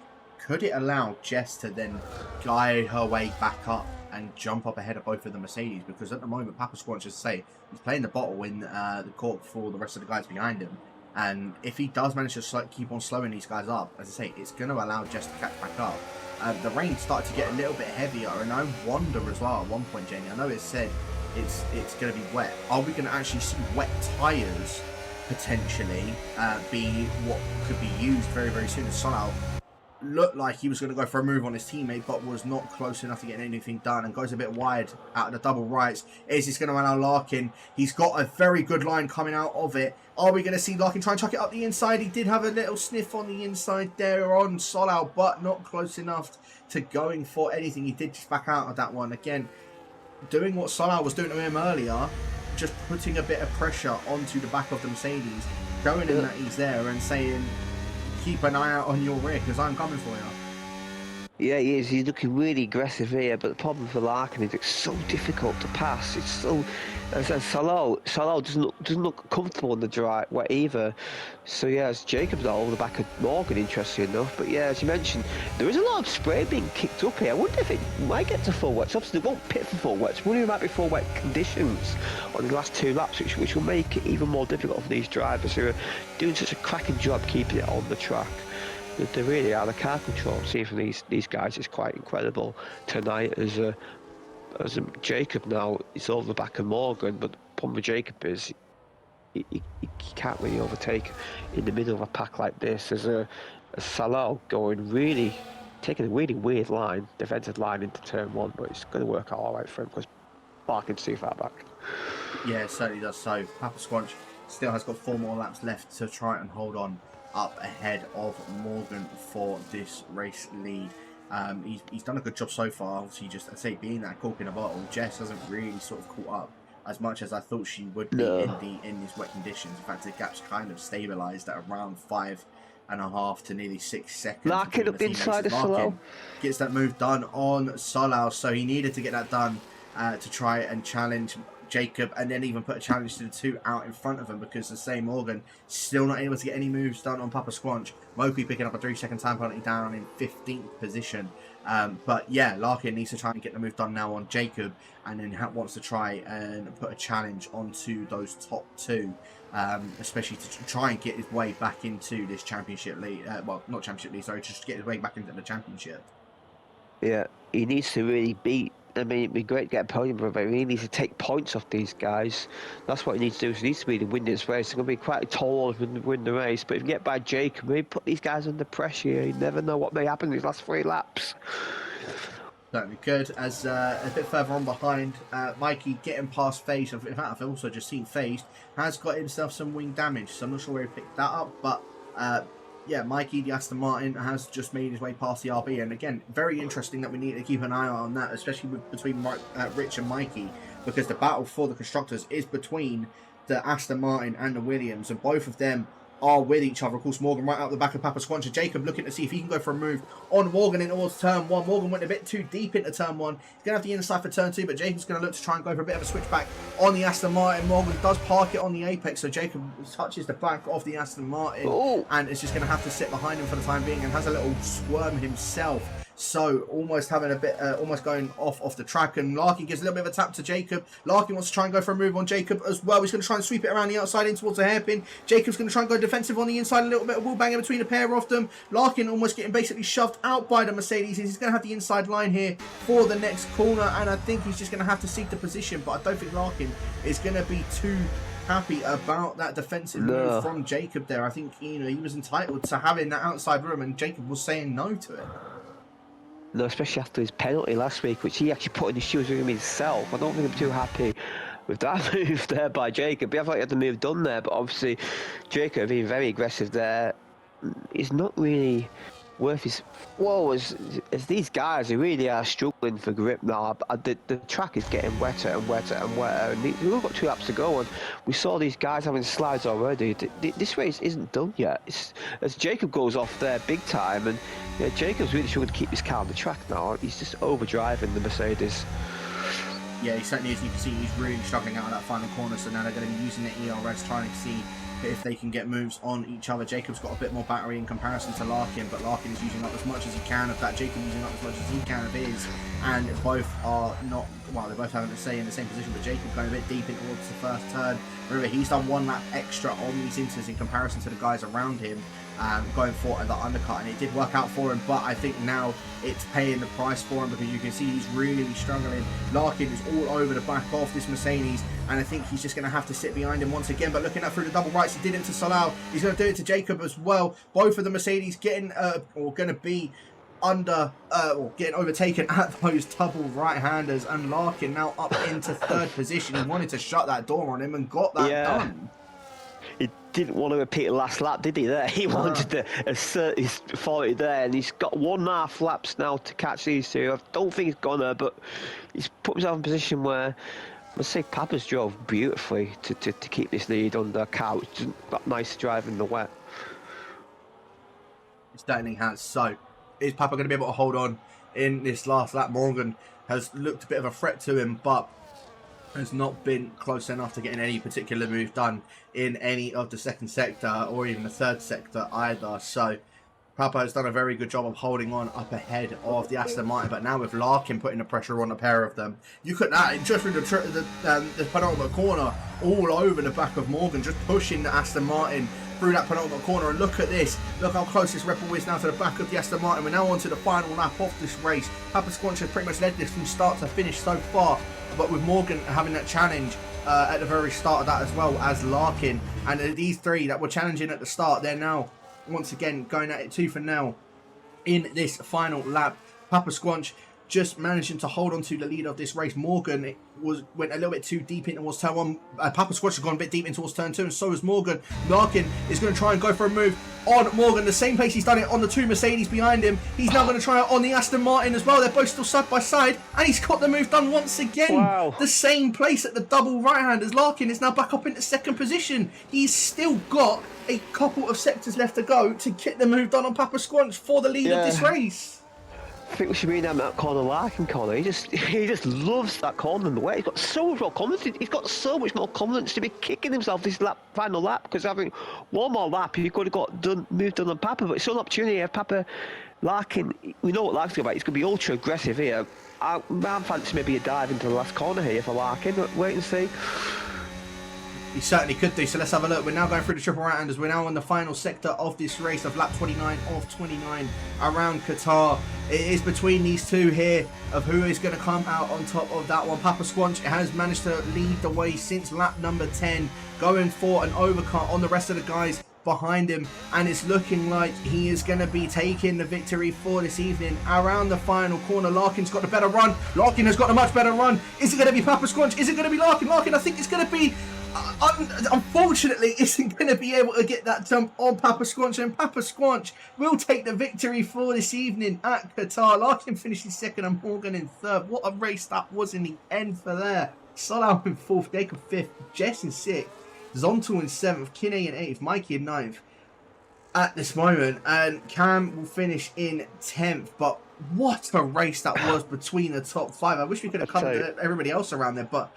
could it allow Jess to then guide her way back up and jump up ahead of both of the Mercedes? Because at the moment, Papa Squanch, as I say, he's playing the bottle in the cork for the rest of the guys behind him. And if he does manage to keep on slowing these guys up, as I say, it's going to allow Jess to catch back up. The rain started to get a little bit heavier, and I wonder as well at one point, Jamie, I know it said it's going to be wet. Are we going to actually see wet tyres potentially be what could be used very, very soon? As Solau looked like he was going to go for a move on his teammate, but was not close enough to get anything done and goes a bit wide out of the double rights. Is this going to allow Larkin? He's got a very good line coming out of it. Are we going to see Larkin try and chuck it up the inside? He did have a little sniff on the inside there on Solau, but not close enough to going for anything. He did just back out of that one. Again, doing what Solau was doing to him earlier, just putting a bit of pressure onto the back of the Mercedes, showing him that he's there and saying, keep an eye out on your rear because I'm coming for you. Yeah, he is. He's looking really aggressive here, but the problem for Larkin is it's so difficult to pass. It's so, as Salah doesn't look comfortable in the dry wet either. So yeah, as Jacob's all over the back of Morgan, interesting enough. But yeah, as you mentioned, there is a lot of spray being kicked up here. I wonder if it might get to full wets. Obviously, they won't pit for full wets. I wonder if it might be full wet conditions on the last 2 laps, which will make it even more difficult for these drivers who are doing such a cracking job keeping it on the track. They really are. The car control seen from these guys is quite incredible tonight. As Jacob now is over the back of Morgan, but the problem with Jacob is you can't really overtake in the middle of a pack like this. There's a Salal going really, taking a really weird line, defensive line into turn 1, but it's going to work out all right for him because Larkin's too far back. Yeah, it certainly does. So Papa Squanch still has got 4 more laps left to try and hold on up ahead of Morgan for this race lead. He's done a good job so far. Obviously, just, I'd say, being that cork in a bottle, Jess hasn't really sort of caught up as much as I thought she would be in these wet conditions. In fact, the gap's kind of stabilised at around 5.5 to nearly 6 seconds. Larkin up the inside of Solal. Gets that move done on Solal, so he needed to get that done to try and challenge Jacob, and then even put a challenge to the 2 out in front of him, because the same Morgan still not able to get any moves done on Papa Squanch. Moki picking up a 3-second time penalty down in 15th position. But yeah, Larkin needs to try and get the move done now on Jacob, and then wants to try and put a challenge onto those top 2, especially to try and get his way back into this championship league. Well, not championship league, sorry, just get his way back into the championship. Yeah, he needs to really beat. I mean, it'd be great to get a podium, but he really needs to take points off these guys. That's what he needs to do. So he needs to be the win this race. It's going to be quite tall to win the race, but if you get by Jacob, maybe put these guys under pressure. You never know what may happen in these last 3 laps. Certainly could. As a bit further on behind, Mikey getting past Phased. In fact, I've also just seen Phased has got himself some wing damage, so I'm not sure where he picked that up, but yeah, Mikey, the Aston Martin, has just made his way past the RB, and again, very interesting that we need to keep an eye on that, especially between Rich and Mikey, because the battle for the constructors is between the Aston Martin and the Williams, and both of them are with each other. Of course, Morgan right out the back of Papa Squanch, and Jacob looking to see if he can go for a move on Morgan in towards turn 1. Morgan went a bit too deep into turn 1. He's going to have the inside for turn 2, but Jacob's going to look to try and go for a bit of a switchback on the Aston Martin. Morgan does park it on the apex, so Jacob touches the back of the Aston Martin, and it's just going to have to sit behind him for the time being, and has a little squirm himself. So almost having a bit, almost going off the track, and Larkin gives a little bit of a tap to Jacob. Larkin wants to try and go for a move on Jacob as well. He's going to try and sweep it around the outside in towards the hairpin. Jacob's going to try and go defensive on the inside, a little bit of wall banging between a pair of them. Larkin almost getting basically shoved out by the Mercedes. He's going to have the inside line here for the next corner, and I think he's just going to have to seek the position, but I don't think Larkin is going to be too happy about that defensive move from Jacob there. I think, you know, he was entitled to having that outside room, and Jacob was saying no to it. No, especially after his penalty last week, which he actually put in his shoes with him himself. I don't think I'm too happy with that move there by Jacob. I thought he had the move done there, but obviously Jacob being very aggressive there is not really worth his... Whoa, as these guys who really are struggling for grip now. The track is getting wetter and wetter and wetter, and we've got 2 laps to go, and we saw these guys having slides already. This race isn't done yet. As Jacob goes off there big time, and Jacob's really struggling to keep his car on the track now. He's just overdriving the Mercedes. Yeah, he certainly is. You can see he's really struggling out of that final corner, so now they're going to be using the ERS, trying to see if they can get moves on each other. Jacob's got a bit more battery in comparison to Larkin, but Larkin is using up as much as he can of that. Jacob using up as much as he can of his, and both are not, well, they're both having to stay in the same position, but Jacob going a bit deep in towards the first turn. Remember, he's done 1 lap extra on these inters in comparison to the guys around him, going for the undercut, and it did work out for him, but I think now it's paying the price for him, because you can see he's really struggling. Larkin is all over the back of this Mercedes, and I think he's just going to have to sit behind him once again. But looking at through the double rights, he did it to Salal. He's going to do it to Jacob as well. Both of the Mercedes getting or going to be under or getting overtaken at those double right-handers, and Larkin now up into 3rd position. He wanted to shut that door on him and got that done. He didn't want to repeat the last lap, did he? There, he wanted to assert his authority there, and he's got 1.5 laps now to catch these 2. I don't think he's gonna, but he's put himself in a position where, let's say, Papa's drove beautifully to keep this lead under a car, which isn't that nice to drive in the wet. It certainly has. So, is Papa going to be able to hold on in this last lap? Morgan has looked a bit of a threat to him, but has not been close enough to getting any particular move done in any of the 2nd sector or even the 3rd sector either. So Papa has done a very good job of holding on up ahead of the Aston Martin, but now with Larkin putting the pressure on a pair of them, you could just through the penultimate corner, all over the back of Morgan, just pushing the Aston Martin through that penultimate corner. And look at this, look how close this Rebel is now to the back of the Aston Martin. We're now on to the final lap of this race. Papa Squanch has pretty much led this from start to finish so far, but with Morgan having that challenge at the very start of that as well as Larkin. And these three that were challenging at the start, they're now once again going at it tooth and nail in this final lap. Papa Squanch just managing to hold on to the lead of this race. Morgan went a little bit too deep in towards turn one. Papa Squanch has gone a bit deep in towards turn two, and so is Morgan. Larkin is going to try and go for a move on Morgan, the same place he's done it on the two Mercedes behind him. He's now going to try it on the Aston Martin as well. They're both still side by side, and he's got the move done once again. Wow. The same place at the double right hand as Larkin is now back up into second position. He's still got a couple of sectors left to go to get the move done on Papa Squanch for the lead of this race. I think we should be in that corner, Larkin corner. He just loves that corner in the way. He's got so much more confidence. He's got so much more confidence to be kicking himself this final lap, because having one more lap, he could have moved on Papa. But it's still an opportunity. If Papa Larkin, we know what Larkin's about. He's going to be ultra aggressive here. I'm fancy maybe a dive into the last corner here for Larkin. Wait and see. He certainly could do, so let's have a look. We're now going through the triple right-handers. We're now on the final sector of this race of lap 29 of 29 around Qatar. It is between these two here of who is going to come out on top of that one. Papa Squanch has managed to lead the way since lap number 10, going for an overcut on the rest of the guys behind him, and it's looking like he is going to be taking the victory for this evening around the final corner. Larkin's got a better run. Larkin has got a much better run. Is it going to be Papa Squanch? Is it going to be Larkin? Larkin, I think it's going to be... unfortunately, isn't going to be able to get that jump on Papa Squanch, and Papa Squanch will take the victory for this evening at Qatar. Larkin finishes second and Morgan in third. What a race that was in the end for there. Solau in fourth, Jacob fifth, Jess in sixth, Zontal in seventh, Kinney in eighth, Mikey in ninth at this moment, and Cam will finish in 10th. But what a race that was between the top five. I wish we could have come to everybody else around there, but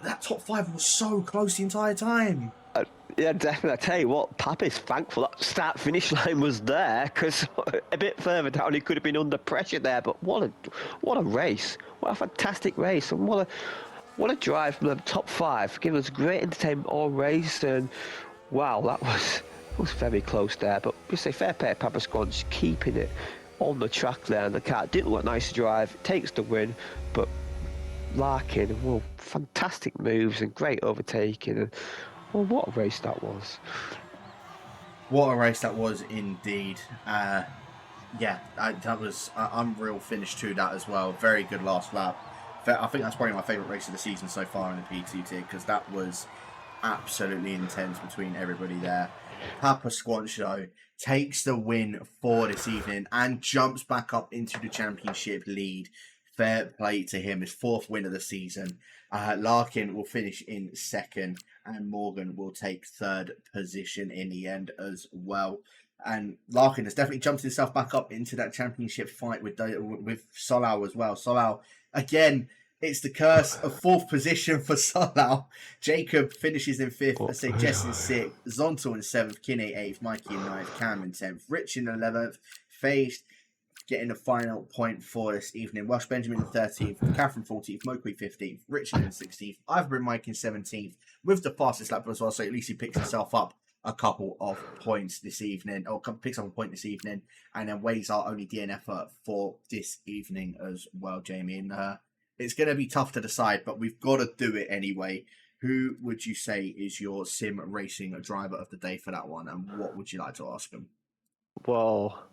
that top five was so close the entire time. Yeah, definitely. I tell you what, Papa's thankful that start-finish line was there, because a bit further down he could have been under pressure there. But what a race! What a fantastic race, and what a drive from the top five, giving us great entertainment all race. And wow, that was very close there. But we say fair play, Papa Squanch keeping it on the track there, and the car didn't look nice to drive. Takes the win, but Larkin, well, fantastic moves and great overtaking, and well, what a race that was. What a race that was indeed. Yeah, that was an unreal finish to that as well. Very good last lap. I think that's probably my favourite race of the season so far in the P2 tier, because that was absolutely intense between everybody there. Papa Squanch, though, takes the win for this evening and jumps back up into the championship lead. Fair play to him, his fourth win of the season. Larkin will finish in second, and Morgan will take third position in the end as well. And Larkin has definitely jumped himself back up into that championship fight with Solau as well. Solau, again, it's the curse of fourth position for Solau. Jacob finishes in fifth. I say Jess in sixth, Zontal in seventh, Kinney eighth, Mikey in ninth, Cam in 10th, Rich in 11th, Faith getting the final point for this evening. Welsh Benjamin in 13th, Catherine 14th, Mokwe 15th, Richard in 16th, Ivory Mike in 17th, with the fastest lap as well, so at least he picks himself up a couple of points this evening, or picks up a point this evening, and then weighs our only DNF for this evening as well, Jamie. And it's going to be tough to decide, but we've got to do it anyway. Who would you say is your sim racing driver of the day for that one, and what would you like to ask him? Well,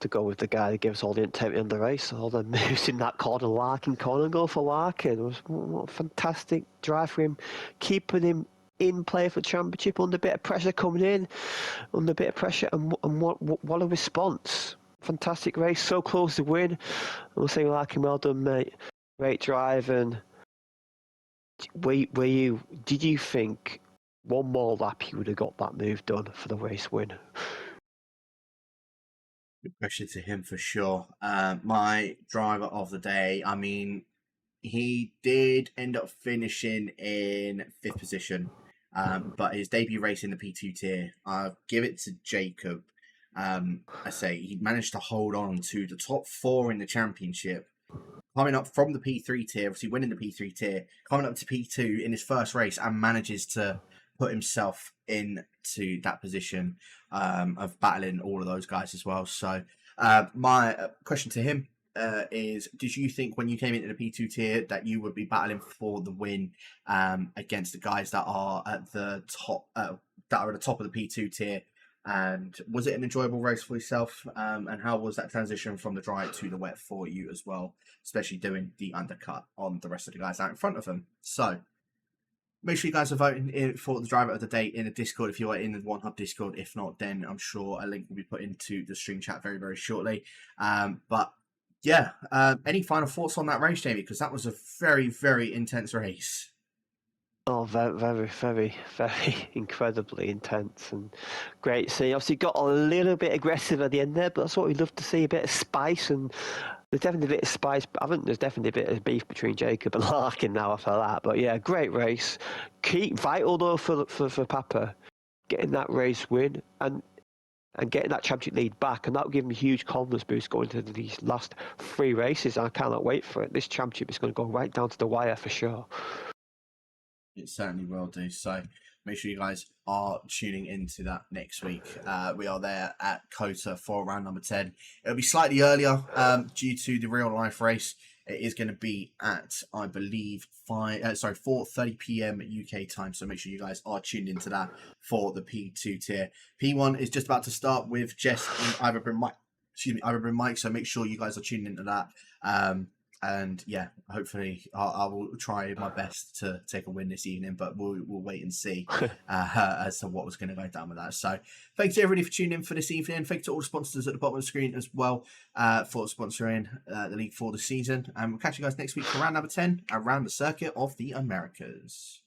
to go with the guy that gives all the entertainment in the race, all the moves in that corner, Larkin corner, go for Larkin. It was what a fantastic drive for him, keeping him in play for the championship under a bit of pressure coming in, under a bit of pressure, and what a response. Fantastic race, so close to win. We'll say Larkin, well done, mate. Great drive. And did you think one more lap he would have got that move done for the race win? Good question to him for sure. My driver of the day, I mean, he did end up finishing in fifth position, but his debut race in the P2 tier, I'll give it to Jacob. I say he managed to hold on to the top four in the championship, coming up from the P3 tier, obviously winning the P3 tier, coming up to P2 in his first race, and manages to put himself into that position of battling all of those guys as well. So my question to him, is, did you think when you came into the P2 tier that you would be battling for the win against the guys that are at the top, of the P2 tier? And was it an enjoyable race for yourself? And how was that transition from the dry to the wet for you as well, especially doing the undercut on the rest of the guys out in front of them? So make sure you guys are voting for the driver of the day in the Discord if you are in the One Hub Discord. If not, then I'm sure a link will be put into the stream chat very, very shortly. But yeah, any final thoughts on that race, Jamie? Because that was a very, very intense race. Oh, very, very, very, very incredibly intense and great. See, obviously got a little bit aggressive at the end there, but that's what we love to see, a bit of spice. And there's definitely a bit of spice. I think there's definitely a bit of beef between Jacob and Larkin now after that. But yeah, great race. Key vital though for Papa, getting that race win and getting that championship lead back, and that'll give him a huge confidence boost going into these last 3 races. I cannot wait for it. This championship is going to go right down to the wire for sure. It certainly will do. So make sure you guys are tuning into that next week. We are there at Qatar for round number 10. It'll be slightly earlier due to the real life race. It is going to be at, I believe, 4:30 p.m. UK time. So make sure you guys are tuned into that for the P2 tier. P1 is just about to start with Jess and Ivan Mike. So make sure you guys are tuned into that. And yeah, hopefully I will try my best to take a win this evening, but we'll wait and see as to what was going to go down with that. So thanks to everybody for tuning in for this evening. Thanks to all the sponsors at the bottom of the screen as well for sponsoring the league for the season. And we'll catch you guys next week for round number 10 around the circuit of the Americas.